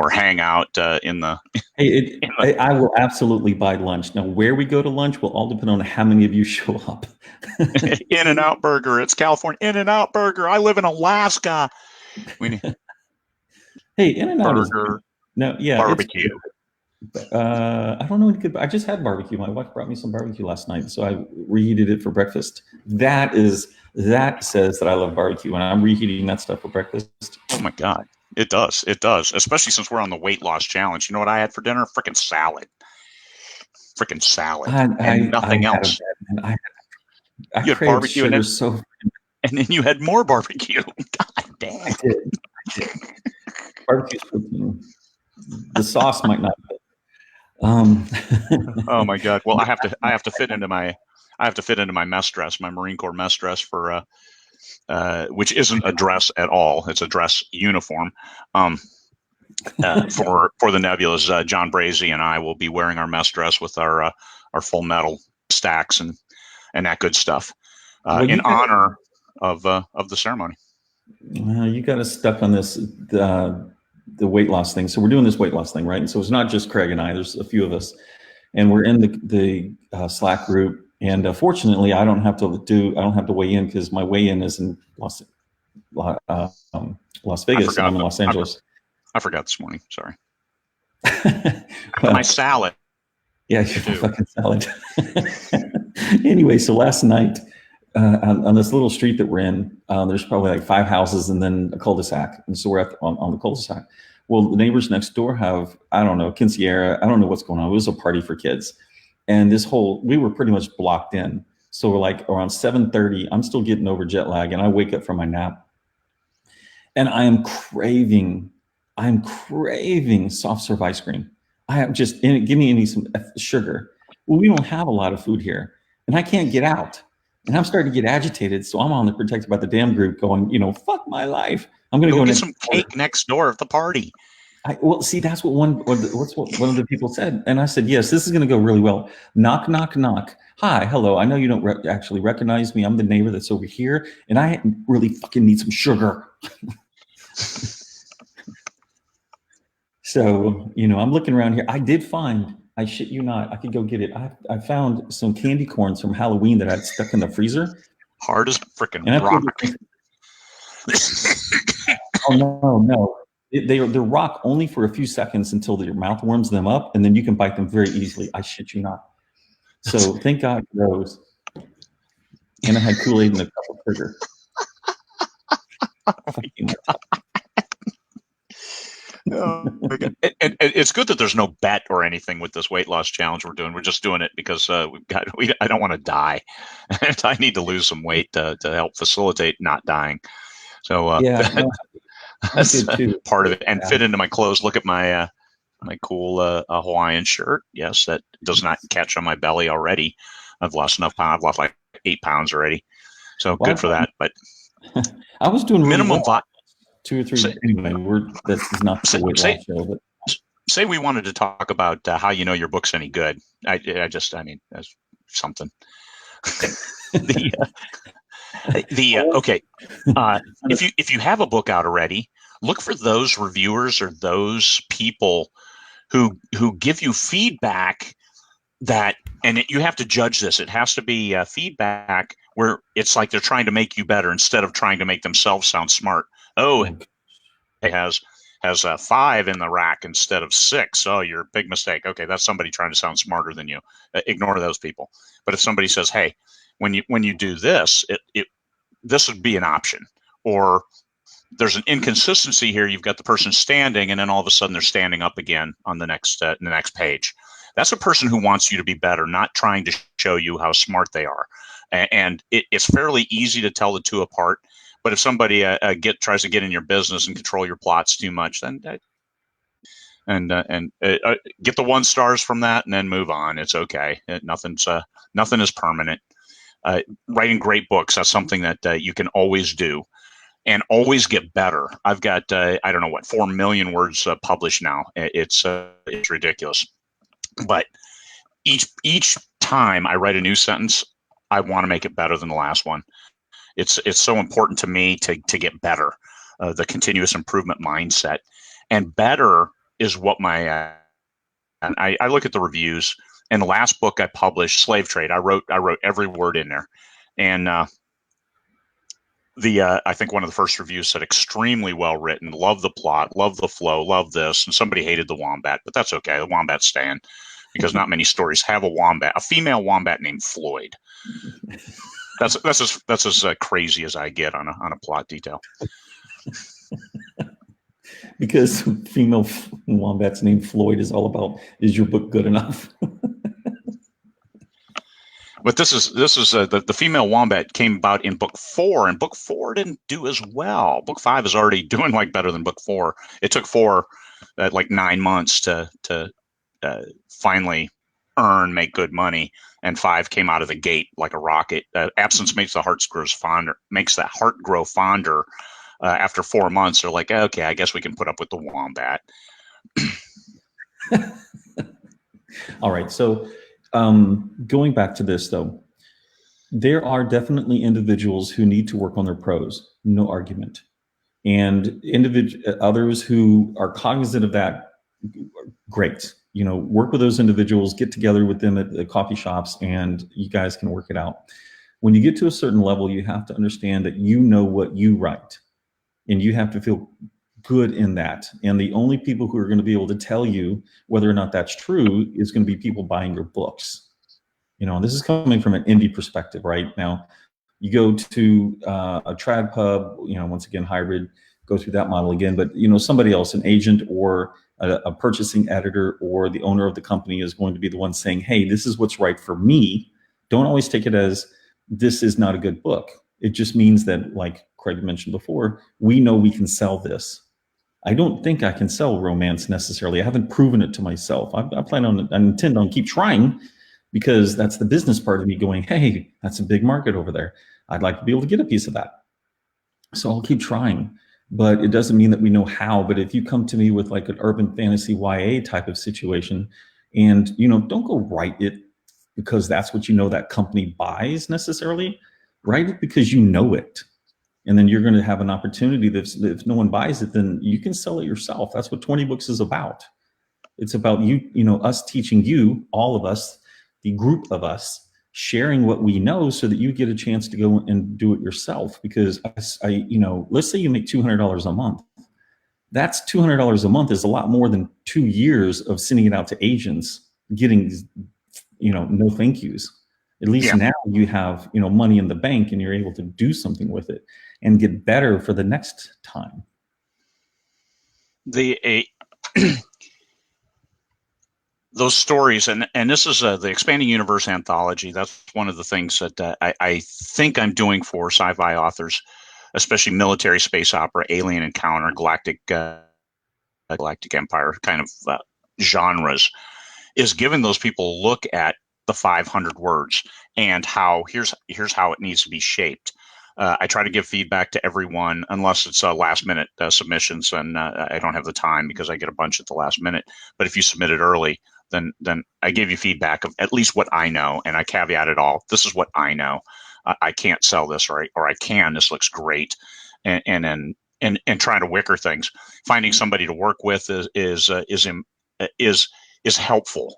hang out in the. I will absolutely buy lunch. Now, where we go to lunch will all depend on how many of you show up. In-N-Out Burger. It's California. In-N-Out Burger. I live in Alaska. Hey, In-N-Out Burger. Barbecue. I don't know any good. I just had barbecue. My wife brought me some barbecue last night, so I reheated it for breakfast. That says that I love barbecue, and I'm reheating that stuff for breakfast. Oh my God. It does. Especially since we're on the weight loss challenge. You know what I had for dinner? Freaking salad. And nothing else. I you had barbecue and then you had more barbecue. God damn. I did. Barbecue's protein. The sauce might not be. Oh my God. Well, I have to fit into my mess dress, my Marine Corps mess dress for which isn't a dress at all. It's a dress uniform. For the Nebulas, John Brazy and I will be wearing our mess dress with our full metal stacks and that good stuff in honor of the ceremony. You got us stuck on this the weight loss thing. So we're doing this weight loss thing, right? And so it's not just Craig and I. There's a few of us, and we're in the Slack group. And fortunately, I don't have to weigh in because my weigh-in is in Las Vegas, and I'm in Los Angeles. I forgot this morning. Sorry. Well, my salad. Yeah, your fucking salad. Anyway, so last night on this little street that we're in, there's probably like 5 houses and then a cul-de-sac, and so we're on the cul-de-sac. Well, the neighbors next door have, I don't know, quinceañera. I don't know what's going on. It was a party for kids, and we were pretty much blocked in. So we're like around 7:30. I'm still getting over jet lag, and I wake up from my nap, and I'm craving soft serve ice cream. I am just give me some sugar. Well, we don't have a lot of food here, and I can't get out, and I'm starting to get agitated. So I'm on the Protected by the Dam group, going, fuck my life. I'm going to go get some cake next door at the party. Well, see, that's what one of the people said, and I said, yes, this is going to go really well. Knock, knock, knock. Hi, hello. I know you don't actually recognize me. I'm the neighbor that's over here, and I really fucking need some sugar. So, I'm looking around here. I shit you not, I could go get it. I found some candy corns from Halloween that I'd stuck in the freezer. Hard as freaking rock. Oh, no. They're rock only for a few seconds until your mouth warms them up, and then you can bite them very easily. I shit you not. So thank God for those. And I had Kool-Aid and a cup of sugar. Oh my God. And it's good that there's no bet or anything with this weight loss challenge we're doing. We're just doing it because I don't want to die. And I need to lose some weight to help facilitate not dying. So that's part of it. And fit into my clothes. Look at my cool Hawaiian shirt. Yes, that does not catch on my belly already. I've lost enough pounds. I've lost like 8 pounds already. So good for that. But I was doing minimum really 2 or 3. Anyway, this is not the weight loss show. But say we wanted to talk about how your book's any good. I mean, that's something. Okay. If you have a book out already, look for those reviewers or those people who give you feedback you have to judge this. It has to be feedback where it's like they're trying to make you better instead of trying to make themselves sound smart. Oh, it has 5 in the rack instead of 6. Oh, you're a big mistake. Okay, that's somebody trying to sound smarter than you. Ignore those people. But if somebody says, hey, when you do this, this would be an option, or there's an inconsistency here. You've got the person standing, and then all of a sudden they're standing up again on the next page. That's a person who wants you to be better, not trying to show you how smart they are. And it's fairly easy to tell the two apart. But if somebody tries to get in your business and control your plots too much, then get the 1 stars from that and then move on. It's okay. Nothing is permanent. Writing great books, that's something that you can always do and always get better. I've got 4 million words published now. It's ridiculous. But each time I write a new sentence, I want to make it better than the last one. It's so important to me to get better, the continuous improvement mindset, and better is what I look at the reviews. And the last book I published, Slave Trade, I wrote every word in there, and I think one of the first reviews said extremely well written, love the plot, love the flow, love this, and somebody hated the wombat, but that's okay. The wombat's staying because not many stories have a female wombat named Floyd. That's as crazy as I get on a plot detail. Because female wombats named Floyd is all about, is your book good enough? But this is the female wombat came about in book 4, and book 4 didn't do as well. Book 5 is already doing better than book 4. It took 4 9 months to finally make good money, and 5 came out of the gate like a rocket. Absence makes the heart grow fonder. After 4 months, they're like, okay, I guess we can put up with the wombat. All right, so going back to this though, there are definitely individuals who need to work on their prose, no argument. And others who are cognizant of that, great. Work with those individuals, get together with them at the coffee shops, and you guys can work it out. When you get to a certain level, you have to understand that you know what you write, and you have to feel good in that. And the only people who are going to be able to tell you whether or not that's true is going to be people buying your books. And this is coming from an indie perspective, right? Now, you go to a trad pub, once again, hybrid, go through that model again, but somebody else, an agent or a purchasing editor or the owner of the company is going to be the one saying, hey, this is what's right for me. Don't always take it as this is not a good book. It just means that, like Craig mentioned before, we know we can sell this. I don't think I can sell romance necessarily. I haven't proven it to myself. I intend on keep trying, because that's the business part of me going, hey, that's a big market over there. I'd like to be able to get a piece of that. So I'll keep trying, but it doesn't mean that we know how. But if you come to me with like an urban fantasy YA type of situation, and don't go write it because that's what that company buys necessarily. Write it because you know it. And then you're going to have an opportunity that if no one buys it, then you can sell it yourself. That's what 20 books is about. It's about us teaching you, all of us, the group of us, sharing what we know so that you get a chance to go and do it yourself. Because let's say you make $200 a month. That's $200 a month is a lot more than 2 years of sending it out to agents, getting, no thank yous. At least now you have, money in the bank, and you're able to do something with it and get better for the next time. Those stories, and this is the Expanding Universe Anthology. That's one of the things that I think I'm doing for sci-fi authors, especially military, space opera, alien encounter, galactic empire kind of genres, is giving those people a look at the 500 words and here's how it needs to be shaped. I try to give feedback to everyone, unless it's last minute submissions, and I don't have the time because I get a bunch at the last minute. But if you submit it early, then I give you feedback of at least what I know, and I caveat it all. This is what I know. I can't sell this, or I can. This looks great, and trying to wicker things. Finding somebody to work with is helpful.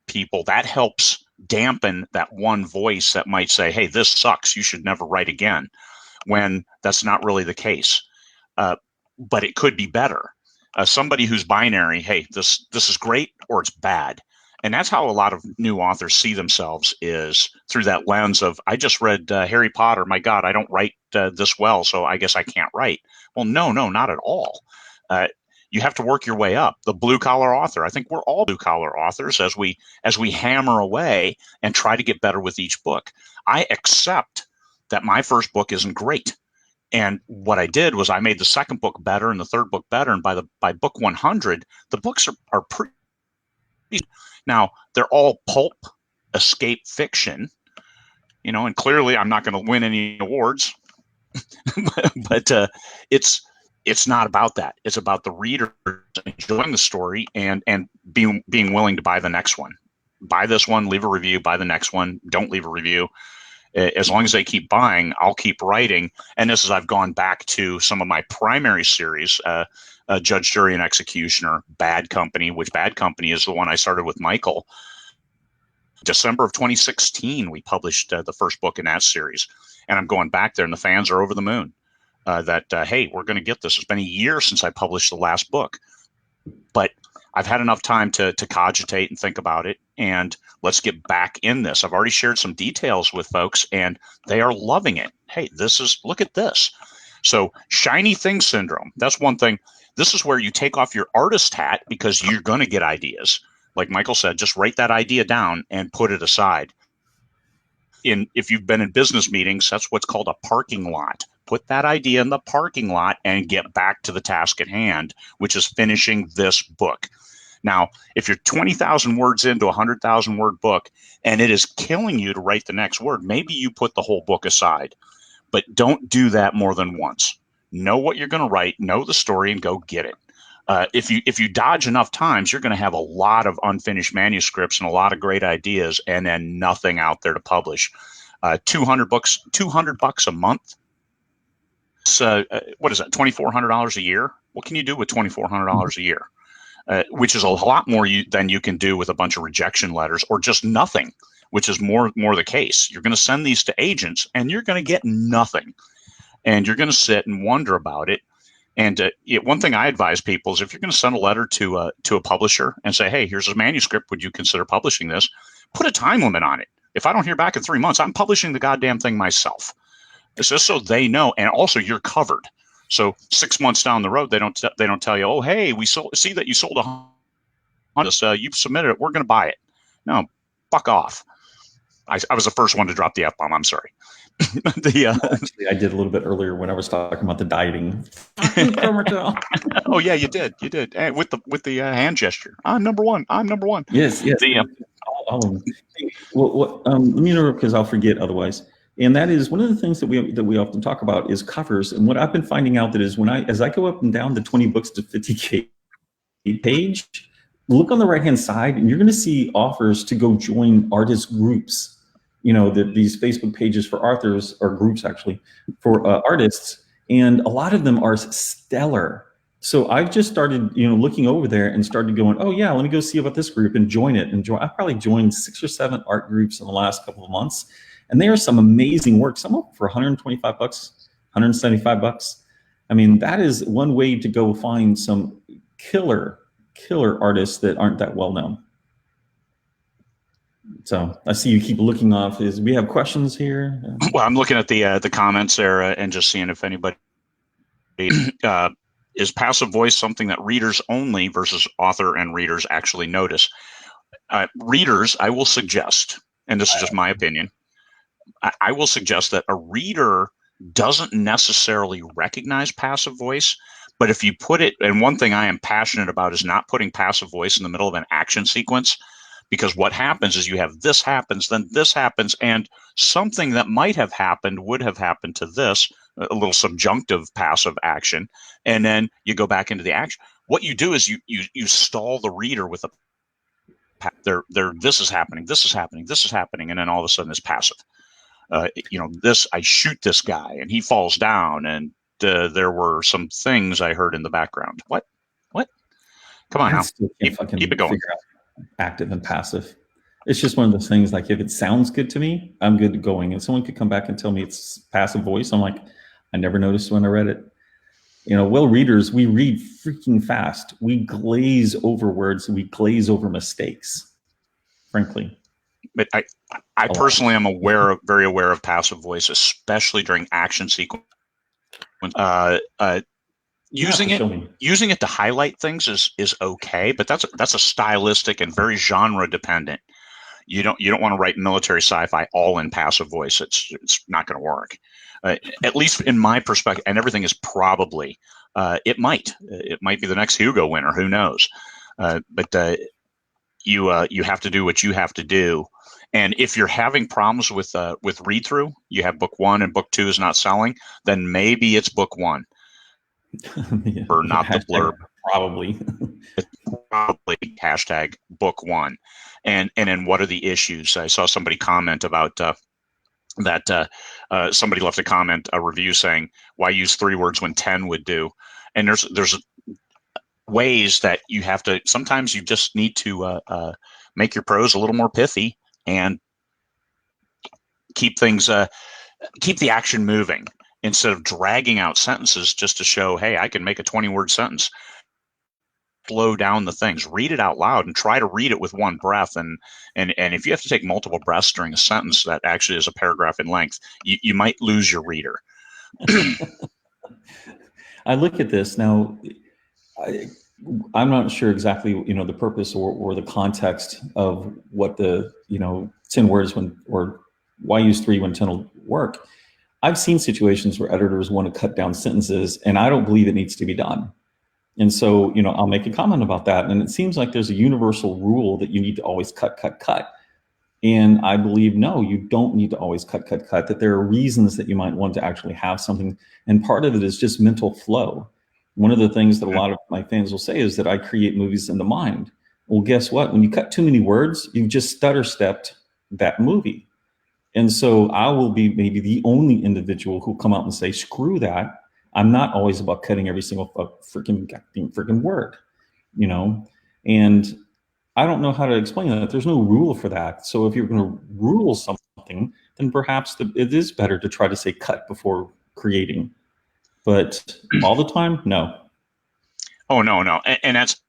People, that helps dampen that one voice that might say, hey, this sucks, you should never write again, when that's not really the case. But it could be better. Somebody who's binary, hey, this is great or it's bad. And that's how a lot of new authors see themselves, is through that lens of, I just read Harry Potter. My God, I don't write this well, so I guess I can't write. Well, no, not at all. You have to work your way up. The blue collar author. I think we're all blue collar authors as we hammer away and try to get better with each book. I accept that my first book isn't great. And what I did was I made the second book better and the third book better. And by book 100, the books are pretty. Now, they're all pulp escape fiction, and clearly I'm not going to win any awards, but it's not about that. It's about the reader enjoying the story and being willing to buy the next one. Buy this one, leave a review, buy the next one, don't leave a review. As long as they keep buying, I'll keep writing. And this is, I've gone back to some of my primary series, Judge, Jury, and Executioner, Bad Company, which Bad Company is the one I started with Michael. December of 2016, we published the first book in that series. And I'm going back there, and the fans are over the moon that, hey, we're going to get this. It's been a year since I published the last book. But I've had enough time to cogitate and think about it, and let's get back in this. I've already shared some details with folks, and they are loving it. Hey, look at this. So shiny thing syndrome, that's one thing. This is where you take off your artist hat, because you're going to get ideas. Like Michael said, just write that idea down and put it aside. If you've been in business meetings, that's what's called a parking lot. Put that idea in the parking lot and get back to the task at hand, which is finishing this book. Now, if you're 20,000 words into a 100,000 word book and it is killing you to write the next word, maybe you put the whole book aside, but don't do that more than once. Know what you're going to write, know the story, and go get it. If you dodge enough times, you're going to have a lot of unfinished manuscripts and a lot of great ideas, and then nothing out there to publish. $200 a month what is that, $2,400 a year? What can you do with $2,400 a year? Which is a lot more than you can do with a bunch of rejection letters or just nothing, which is more the case. You're going to send these to agents and you're going to get nothing. And you're going to sit and wonder about it. And one thing I advise people is if you're going to send a letter to a publisher and say, hey, here's a manuscript, would you consider publishing this? Put a time limit on it. If I don't hear back in 3 months, I'm publishing the goddamn thing myself. It's just so they know, and also you're covered. So 6 months down the road, they don't tell you, oh, hey, we see that you sold you've submitted it, we're going to buy it. No, fuck off. I was the first one to drop the F-bomb. I'm sorry. Actually, I did a little bit earlier when I was talking about the dieting. Oh yeah, you did. And with the hand gesture. I'm number one. Yes. Well, let me interrupt because I'll forget otherwise. And that is one of the things that we often talk about is covers. And what I've been finding out that is as I go up and down the 20 books to 50K page, look on the right hand side, and you're going to see offers to go join artist groups. These Facebook pages for authors, or groups actually, for artists, and a lot of them are stellar. So I've just started, looking over there and started going, oh yeah, let me go see about this group and join it. I've probably joined 6 or 7 art groups in the last couple of months, and there are some amazing work. Some of them for $125, $175. I mean, that is one way to go find some killer artists that aren't that well known. So I see you keep looking off. We have questions here? Well, I'm looking at the comments there and just seeing if anybody is passive voice something that readers only versus author and readers actually notice. Readers, I will suggest, and this is just my opinion, I will suggest that a reader doesn't necessarily recognize passive voice, but if you put it, and one thing I am passionate about is not putting passive voice in the middle of an action sequence. Because what happens is you have this happens, then this happens, and something that might have happened would have happened to this, a little subjunctive passive action, and then you go back into the action. What you do is you stall the reader with this is happening, and then all of a sudden it's passive. I shoot this guy and he falls down, and there were some things I heard in the background. What? Come on now, keep it going. Active and passive. It's just one of those things, like if it sounds good to me, I'm good going. And someone could come back and tell me it's passive voice. I'm like, I never noticed when I read it. Readers, we read freaking fast. We glaze over words. We glaze over mistakes, frankly. But I personally am very aware of passive voice, especially during action sequence. Using it to highlight things is okay, but that's a stylistic and very genre dependent. You don't want to write military sci-fi all in passive voice. It's not going to work. At least in my perspective, and everything is probably it might be the next Hugo winner. Who knows? But you have to do what you have to do. And if you're having problems with read through, you have book 1 and book 2 is not selling, then maybe it's book 1. Yeah. Or not the blurb. Probably hashtag book 1. And then what are the issues? I saw somebody comment about that somebody left a review saying, why use 3 words when 10 would do? And there's ways that you have to, sometimes you just need to make your prose a little more pithy and keep the action moving, instead of dragging out sentences just to show, hey, I can make a 20-word sentence. Slow down the things, read it out loud, and try to read it with one breath. And if you have to take multiple breaths during a sentence that actually is a paragraph in length, you might lose your reader. I look at this now. I'm not sure exactly, the purpose or the context of what the 10 words or why use 3 when 10 will work. I've seen situations where editors want to cut down sentences, and I don't believe it needs to be done. And so, I'll make a comment about that. And it seems like there's a universal rule that you need to always cut. And I believe, no, you don't need to always cut, that there are reasons that you might want to actually have something. And part of it is just mental flow. One of the things that a lot of my fans will say is that I create movies in the mind. Well, guess what? When you cut too many words, you've just stutter stepped that movie. And so I will be maybe the only individual who'll come out and say, screw that. I'm not always about cutting every single freaking word, you know? And I don't know how to explain that. There's no rule for that. So if you're going to rule something, then perhaps it is better to try to say cut before creating. But all the time, no. Oh, no. And that's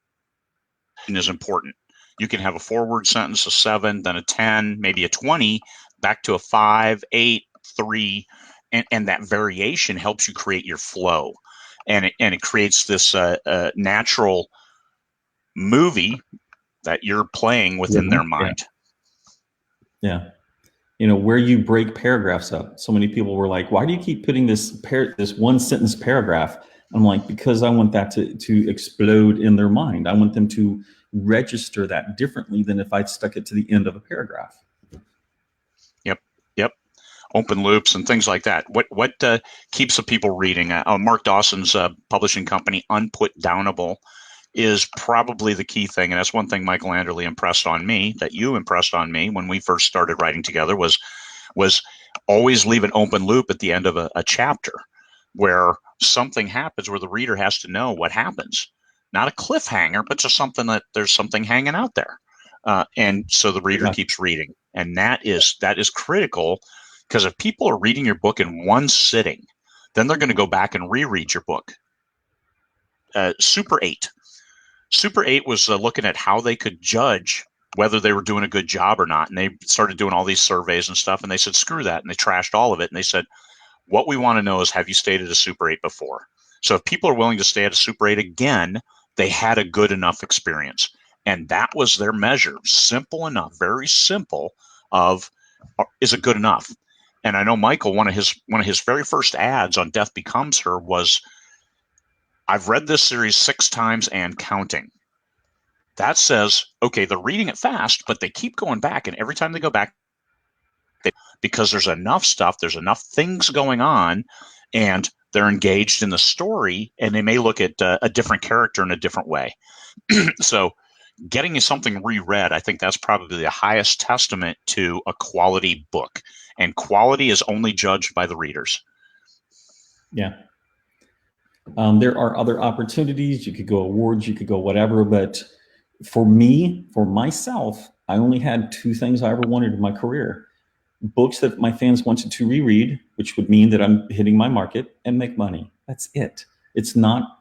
is important. You can have a forward sentence, a 7, then a 10, maybe a 20, back to a 5, 8, 3, and that variation helps you create your flow, and it creates this natural movie that you're playing within their mind. Yeah. You know, where you break paragraphs up. So many people were like, why do you keep putting this one sentence paragraph? I'm like, because I want that to explode in their mind. I want them to register that differently than if I stuck it to the end of a paragraph. Yep. Open loops and things like that. What keeps the people reading? Mark Dawson's publishing company, Unputdownable, is probably the key thing. And that's one thing Michael Anderle impressed on me, that you impressed on me when we first started writing together, was always leave an open loop at the end of a chapter where something happens where the reader has to know what happens. Not a cliffhanger, but just something that there's something hanging out there. And so the reader keeps reading. And that is critical, because if people are reading your book in one sitting, then they're going to go back and reread your book. Super 8 was looking at how they could judge whether they were doing a good job or not. And they started doing all these surveys and stuff, and they said, screw that. And they trashed all of it. And they said, what we want to know is, have you stayed at a Super 8 before? So if people are willing to stay at a Super 8 again, they had a good enough experience. And that was their measure. Simple enough, very simple, of is it good enough? And I know Michael, one of his very first ads on Death Becomes Her was, I've read this series 6 times and counting. That says, okay, they're reading it fast, but they keep going back. And every time they go back, because there's enough stuff, there's enough things going on, and they're engaged in the story, and they may look at a different character in a different way. So getting you something reread, I think that's probably the highest testament to a quality book. And quality is only judged by the readers. Yeah. There are other opportunities. You could go awards, you could go whatever. But for me, for myself, I only had 2 things I ever wanted in my career. Books that my fans wanted to reread, which would mean that I'm hitting my market, and make money. That's it. It's not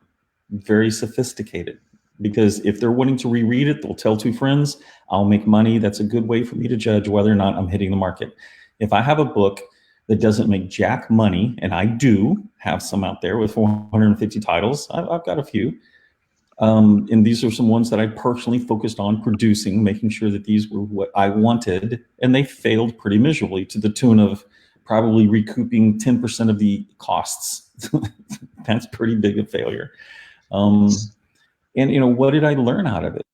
very sophisticated, because if they're wanting to reread it, they'll tell 2 friends, I'll make money. That's a good way for me to judge whether or not I'm hitting the market. If I have a book that doesn't make jack money, and I do have some out there with 450 titles, I've got a few. And these are some ones that I personally focused on producing, making sure that these were what I wanted, and they failed pretty miserably, to the tune of probably recouping 10% of the costs. That's pretty big a failure. And what did I learn out of it?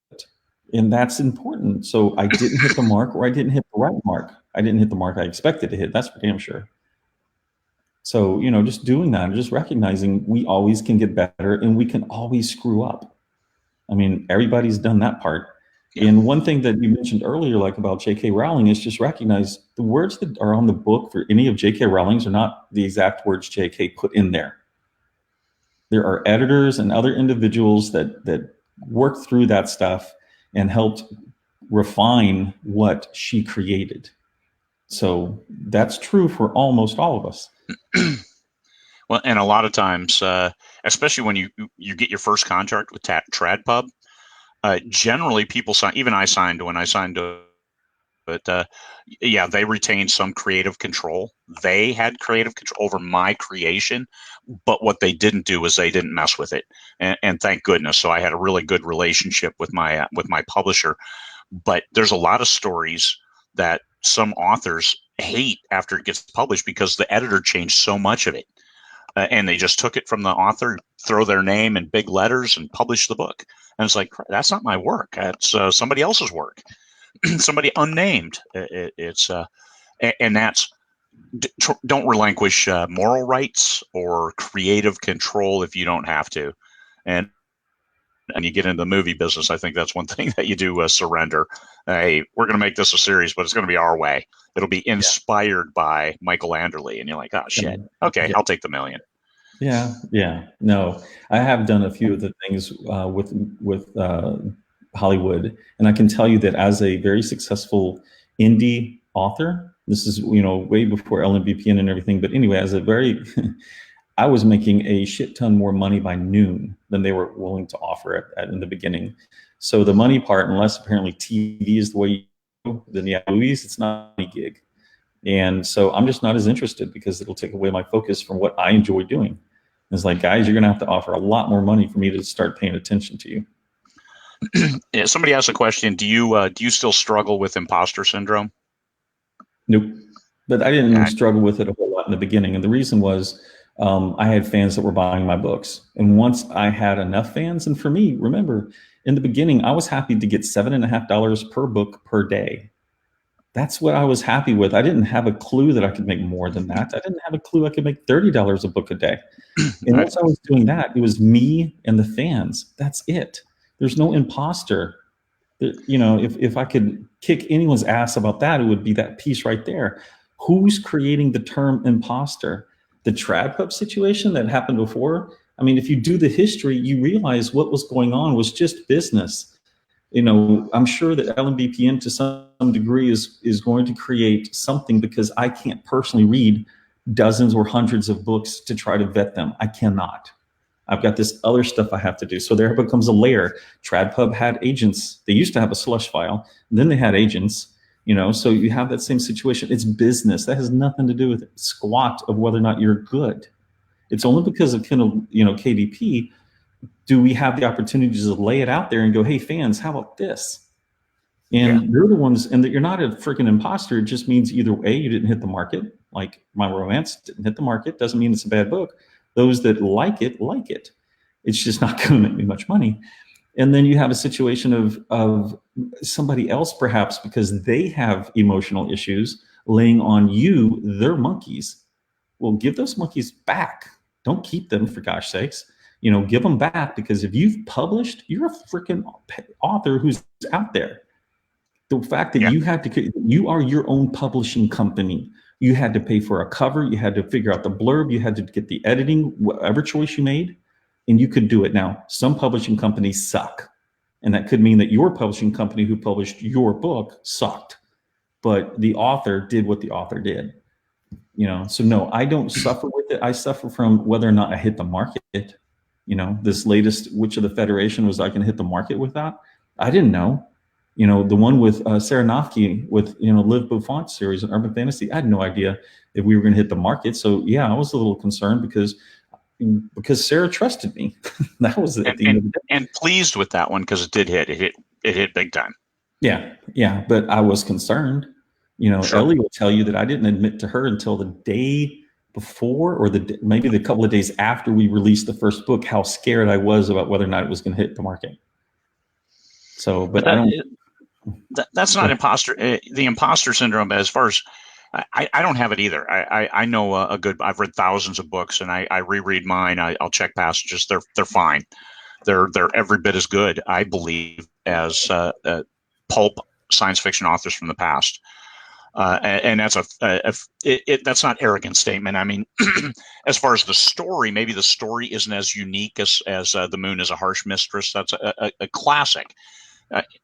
And that's important. So I didn't hit the mark, or I didn't hit the right mark. I didn't hit the mark I expected to hit. That's for damn sure. So, just doing that, just recognizing we always can get better, and we can always screw up. I mean, everybody's done that part. Yeah. And one thing that you mentioned earlier, like about J.K. Rowling, is just recognize the words that are on the book for any of J.K. Rowling's are not the exact words J.K. put in there. There are editors and other individuals that worked through that stuff and helped refine what she created. So that's true for almost all of us. Well, and a lot of times, especially when you get your first contract with TradPub, generally people sign. Even I signed when I signed to it. Yeah, they retained some creative control. They had creative control over my creation, but what they didn't do was they didn't mess with it. And thank goodness. So I had a really good relationship with my publisher. But there's a lot of stories that some authors hate after it gets published because the editor changed so much of it. And they just took it from the author, throw their name in big letters, and publish the book. And it's like, that's not my work. That's somebody else's work, somebody unnamed. And that's, don't relinquish moral rights or creative control if you don't have to. And you get into the movie business, I think that's one thing that you do surrender. Hey, we're going to make this a series, but it's going to be our way. It'll be inspired by Michael Anderle. And you're like, oh, shit. Okay, I'll take the $1 million. Yeah. No, I have done a few of the things with Hollywood, and I can tell you that as a very successful indie author, this is way before LMVPN and everything. But anyway, as a very, I was making a shit ton more money by noon than they were willing to offer in the beginning. So the money part, unless apparently TV is the way you go, then yeah, movies, it's not a gig. And so I'm just not as interested because it'll take away my focus from what I enjoy doing. It's like, guys, you're going to have to offer a lot more money for me to start paying attention to you. Yeah, somebody asked a question. Do you still struggle with imposter syndrome? Nope. But I didn't struggle with it a whole lot in the beginning. And the reason was I had fans that were buying my books. And once I had enough fans, and for me, remember, in the beginning, I was happy to get $7.50 per book per day. That's what I was happy with. I didn't have a clue that I could make more than that. I didn't have a clue I could make $30 a book a day. And once I was doing that, it was me and the fans. That's it. There's no imposter. If I could kick anyone's ass about that, it would be that piece right there. Who's creating the term imposter? The trad pub situation that happened before. I mean, if you do the history, you realize what was going on was just business. I'm sure that LMBPN to some degree is going to create something because I can't personally read dozens or hundreds of books to try to vet them. I cannot. I've got this other stuff I have to do. So there becomes a layer. TradPub had agents. They used to have a slush file. Then they had agents, so you have that same situation. It's business. That has nothing to do with squat of whether or not you're good. It's only because of KDP do we have the opportunity to lay it out there and go, hey, fans, how about this? And they're the ones, and that you're not a freaking imposter. It just means either A, you didn't hit the market, like My Romance didn't hit the market. Doesn't mean it's a bad book. Those that like it, like it. It's just not going to make me much money. And then you have a situation of somebody else, perhaps because they have emotional issues, laying on you their monkeys. Well, give those monkeys back. Don't keep them, for gosh sakes. Give them back, because if you've published, you're a freaking author who's out there. The fact that you are your own publishing company. You had to pay for a cover. You had to figure out the blurb. You had to get the editing, whatever choice you made, and you could do it. Now, some publishing companies suck, and that could mean that your publishing company who published your book sucked, but the author did what the author did. So no, I don't suffer with it. I suffer from whether or not I hit the market. This latest Witch of the Federation was I can hit the market with that. I didn't know. The one with Sarah Nofke with Liv Buffont series and Urban Fantasy. I had no idea if we were going to hit the market. So yeah, I was a little concerned because Sarah trusted me. That was at the end of the day. And pleased with that one because it did hit. It hit big time. Yeah. But I was concerned. Sure. Ellie will tell you that I didn't admit to her until the day before, or maybe the couple of days after we released the first book, how scared I was about whether or not it was going to hit the market. So, but I don't. That's not imposter. The imposter syndrome, as far as I don't have it either. I know I've read thousands of books, and I reread mine. I'll check passages. They're fine. They're every bit as good, I believe, as pulp science fiction authors from the past. And that's that's not arrogant statement. I mean, as far as the story, maybe the story isn't as unique as The Moon is a Harsh Mistress. That's a classic.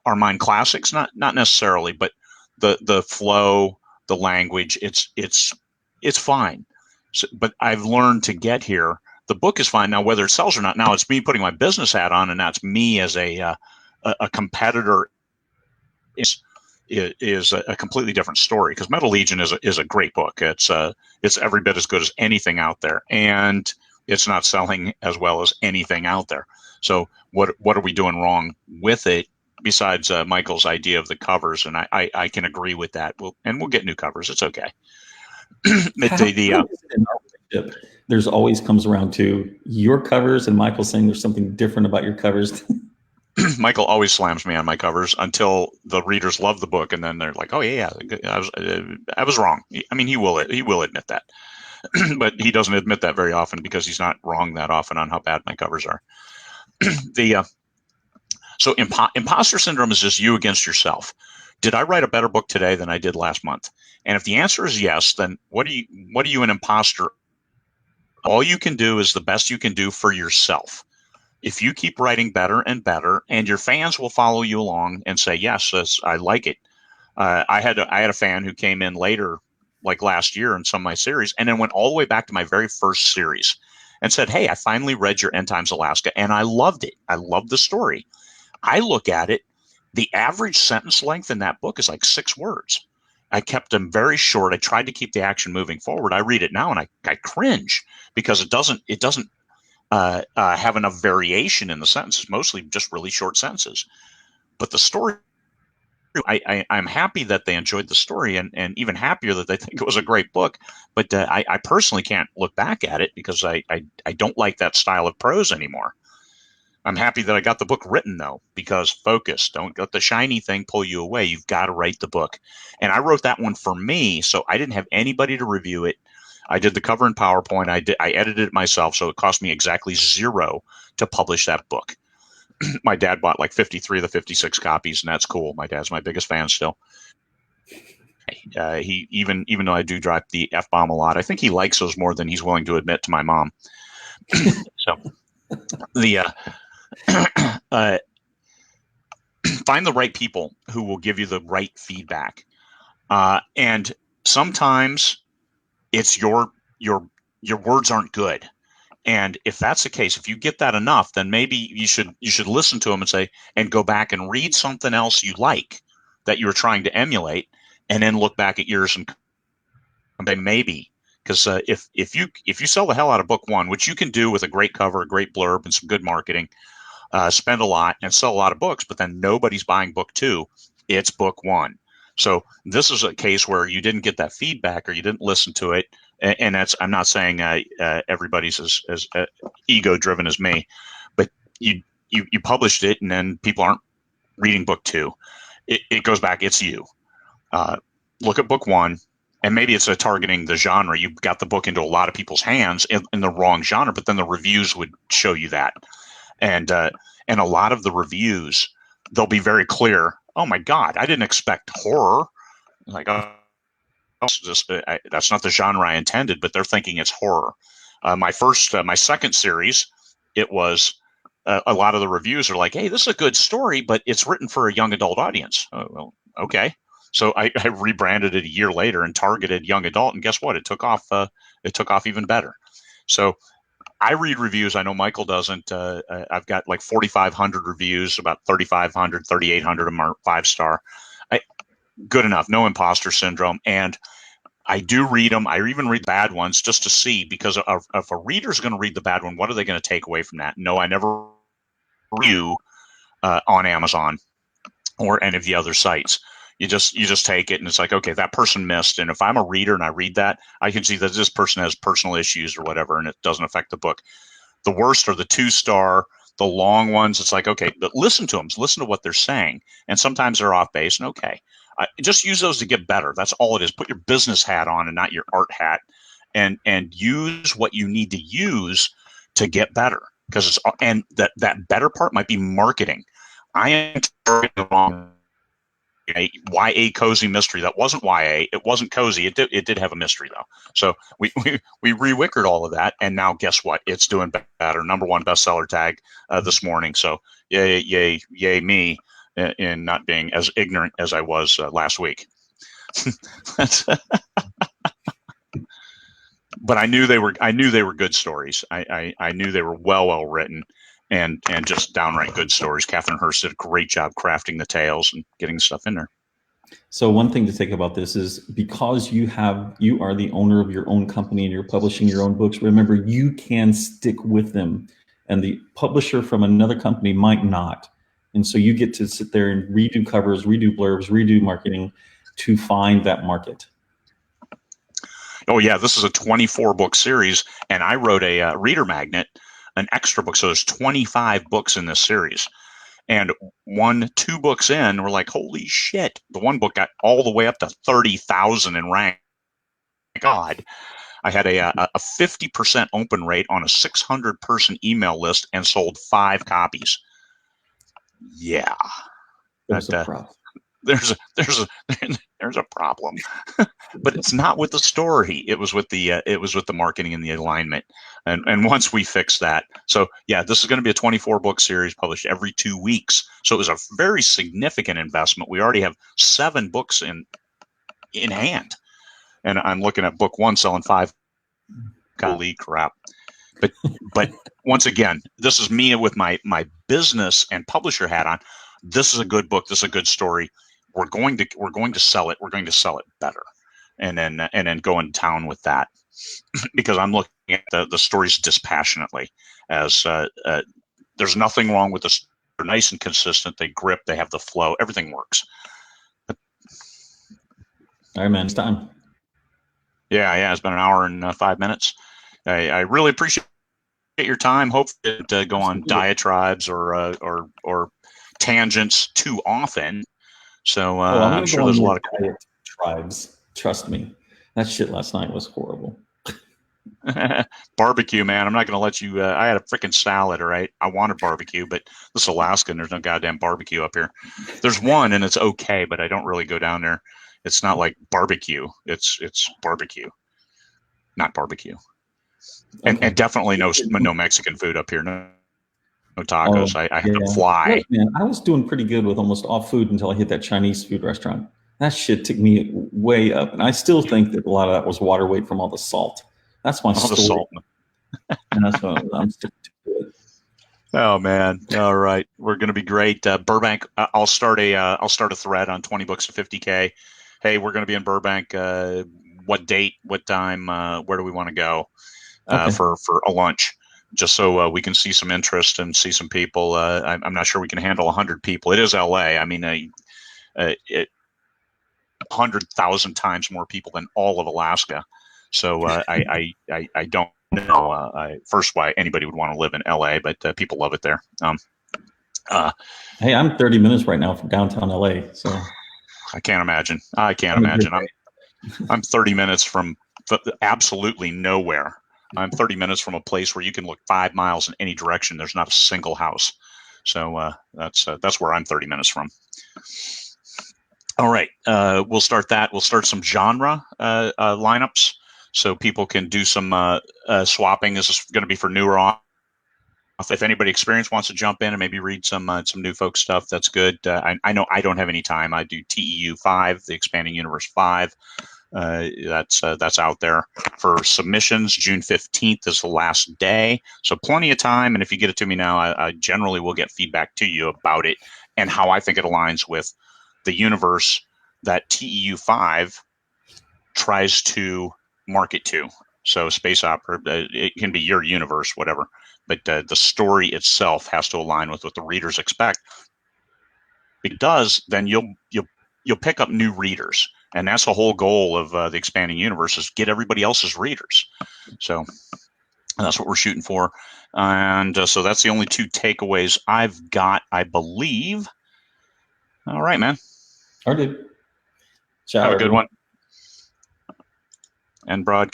Are mine classics? Not necessarily, but the flow, the language, it's fine. So, but I've learned to get here. The book is fine now, whether it sells or not. Now it's me putting my business hat on, and that's me as a competitor. Is a completely different story, because Metal Legion is a great book. It's every bit as good as anything out there, and it's not selling as well as anything out there. So what are we doing wrong with it? Besides Michael's idea of the covers, and I can agree with that. We'll get new covers. It's okay. There's always comes around to your covers, and Michael saying there's something different about your covers. Michael always slams me on my covers until the readers love the book, and then they're like, "Oh yeah, I was wrong." I mean, he will admit that, but he doesn't admit that very often because he's not wrong that often on how bad my covers are. So imposter syndrome is just you against yourself. Did I write a better book today than I did last month? And if the answer is yes, then what are you an imposter All you can do is the best you can do for yourself. If you keep writing better and better, and your fans will follow you along and say, yes, I like it. I had a fan who came in later, like last year, in some of my series, and then went all the way back to my very first series and said, hey, I finally read your End Times Alaska, and I loved it. I loved the story. I look at it, the average sentence length in that book is like 6 words. I kept them very short. I tried to keep the action moving forward. I read it now and I cringe because it doesn't have enough variation in the sentences, mostly just really short sentences. But the story, I'm happy that they enjoyed the story, and even happier that they think it was a great book. But I personally can't look back at it because I don't like that style of prose anymore. I'm happy that I got the book written, though, because focus. Don't let the shiny thing pull you away. You've got to write the book. And I wrote that one for me, so I didn't have anybody to review it. I did the cover in PowerPoint. I edited it myself, so it cost me exactly 0 to publish that book. My dad bought like 53 of the 56 copies, and that's cool. My dad's my biggest fan still. He even though I do drop the F-bomb a lot, I think he likes those more than he's willing to admit to my mom. So the find the right people who will give you the right feedback, and sometimes it's your words aren't good. And if that's the case, if you get that enough, then maybe you should listen to them and say, and go back and read something else you like that you were trying to emulate, and then look back at yours and maybe, because if you sell the hell out of book 1, which you can do with a great cover, a great blurb, and some good marketing, spend a lot and sell a lot of books, but then nobody's buying book 2, it's book 1. So this is a case where you didn't get that feedback or you didn't listen to it. And that's, I'm not saying everybody's as ego driven as me, but you published it and then people aren't reading book 2. It goes back. It's you. Look at book 1, and maybe it's targeting the genre. You got the book into a lot of people's hands in the wrong genre, but then the reviews would show you that. And a lot of the reviews, they'll be very clear. Oh my God, I didn't expect horror. Like, that's not the genre I intended, but they're thinking it's horror. My second series, it was a lot of the reviews are like, hey, this is a good story, but it's written for a young adult audience. Oh, well, okay. So I rebranded it a year later and targeted young adult, and guess what? It took off. It took off even better. So I read reviews. I know Michael doesn't. I've got like 4,500 reviews, about 3,500, 3,800 of them are 5-star. Good enough. No imposter syndrome. And I do read them. I even read bad ones just to see, because if a reader's going to read the bad one, what are they going to take away from that? No, I never review on Amazon or any of the other sites. You just take it and it's like, okay, that person missed. And if I'm a reader and I read that, I can see that this person has personal issues or whatever, and it doesn't affect the book. The worst are the 2-star, the long ones. It's like, okay, but listen to them. Listen to what they're saying. And sometimes they're off base, and okay. Just use those to get better. That's all it is. Put your business hat on and not your art hat, and use what you need to use to get better. Because that better part might be marketing. I am targeting the wrong YA cozy mystery. That wasn't YA. It wasn't cozy. It did have a mystery though. So we re-wickered all of that, and now guess what? It's doing better. #1 bestseller tag this morning. So yay me in not being as ignorant as I was last week. But I knew they were good stories. I knew they were well written, and just downright good stories. Catherine Hurst did a great job crafting the tales and getting stuff in there. So one thing to take about this is, because you are the owner of your own company and you're publishing your own books, remember, you can stick with them, and the publisher from another company might not. And so you get to sit there and redo covers, redo blurbs, redo marketing to find that market. Oh yeah, this is a 24-book series, and I wrote a reader magnet, an extra book. So there's 25 books in this series. And 2 books in, we're like, holy shit. The one book got all the way up to 30,000 in rank. God, I had a 50% open rate on a 600-person email list and sold 5 copies. Yeah. That was a prop. there's a problem. But it's not with the story. It was with the marketing and the alignment. And once we fix that, so yeah, this is going to be a 24 book series published every 2 weeks. So it was a very significant investment. We already have 7 books in hand, and I'm looking at book 1 selling 5. Holy crap! But once again, this is me with my business and publisher hat on. This is a good book. This is a good story. We're going to sell it. We're going to sell it better, and then go in town with that, because I'm looking at the stories dispassionately. As there's nothing wrong with this. They're nice and consistent. They grip. They have the flow. Everything works. All right, man. It's time. Yeah. It's been an hour and 5 minutes. I really appreciate your time. Hope to go on diatribes or tangents too often. So I'm sure there's a lot of tribes. Trust me, that shit last night was horrible. Barbecue, man. I'm not going to let you. I had a freaking salad, right? I wanted barbecue, but this Alaskan, there's no goddamn barbecue up here. There's one, and it's okay, but I don't really go down there. It's not like barbecue. It's barbecue, not barbecue. Okay. And definitely no Mexican food up here. No tacos. I had to fly. Look, man, I was doing pretty good with almost all food until I hit that Chinese food restaurant. That shit took me way up, and I still think that a lot of that was water weight from all the salt. That's my story. The salt. And that's what I'm sticking to it. Oh man! All right, we're going to be great. Burbank. I'll start a thread on 20 books to 50K. Hey, we're going to be in Burbank. What date? What time? Where do we want to go for a lunch? Just so we can see some interest and see some people. I'm not sure we can handle 100 people. It is LA. I mean, 100,000 times more people than all of Alaska. So I don't know first why anybody would want to live in LA, but people love it there. Hey, I'm 30 minutes right now from downtown LA, so I can't imagine. I'm 30 minutes from absolutely nowhere. I'm 30 minutes from a place where you can look 5 miles in any direction. There's not a single house. So that's where I'm 30 minutes from. All right. We'll start that. We'll start some genre lineups so people can do some swapping. This is going to be for newer off. If anybody experienced wants to jump in and maybe read some new folk stuff, that's good. I know I don't have any time. I do TEU 5, the Expanding Universe 5. That's out there for submissions. June 15th is the last day, so plenty of time. And if you get it to me now, I generally will get feedback to you about it and how I think it aligns with the universe that TEU 5 tries to market to. So space opera, it can be your universe, whatever, but the story itself has to align with what the readers expect. If it does, then you'll pick up new readers. And that's the whole goal of the Expanding Universe, is get everybody else's readers. So that's what we're shooting for. And so that's the only 2 takeaways I've got, I believe. All right, man. All right, dude. Ciao, have a good one. And broadcast.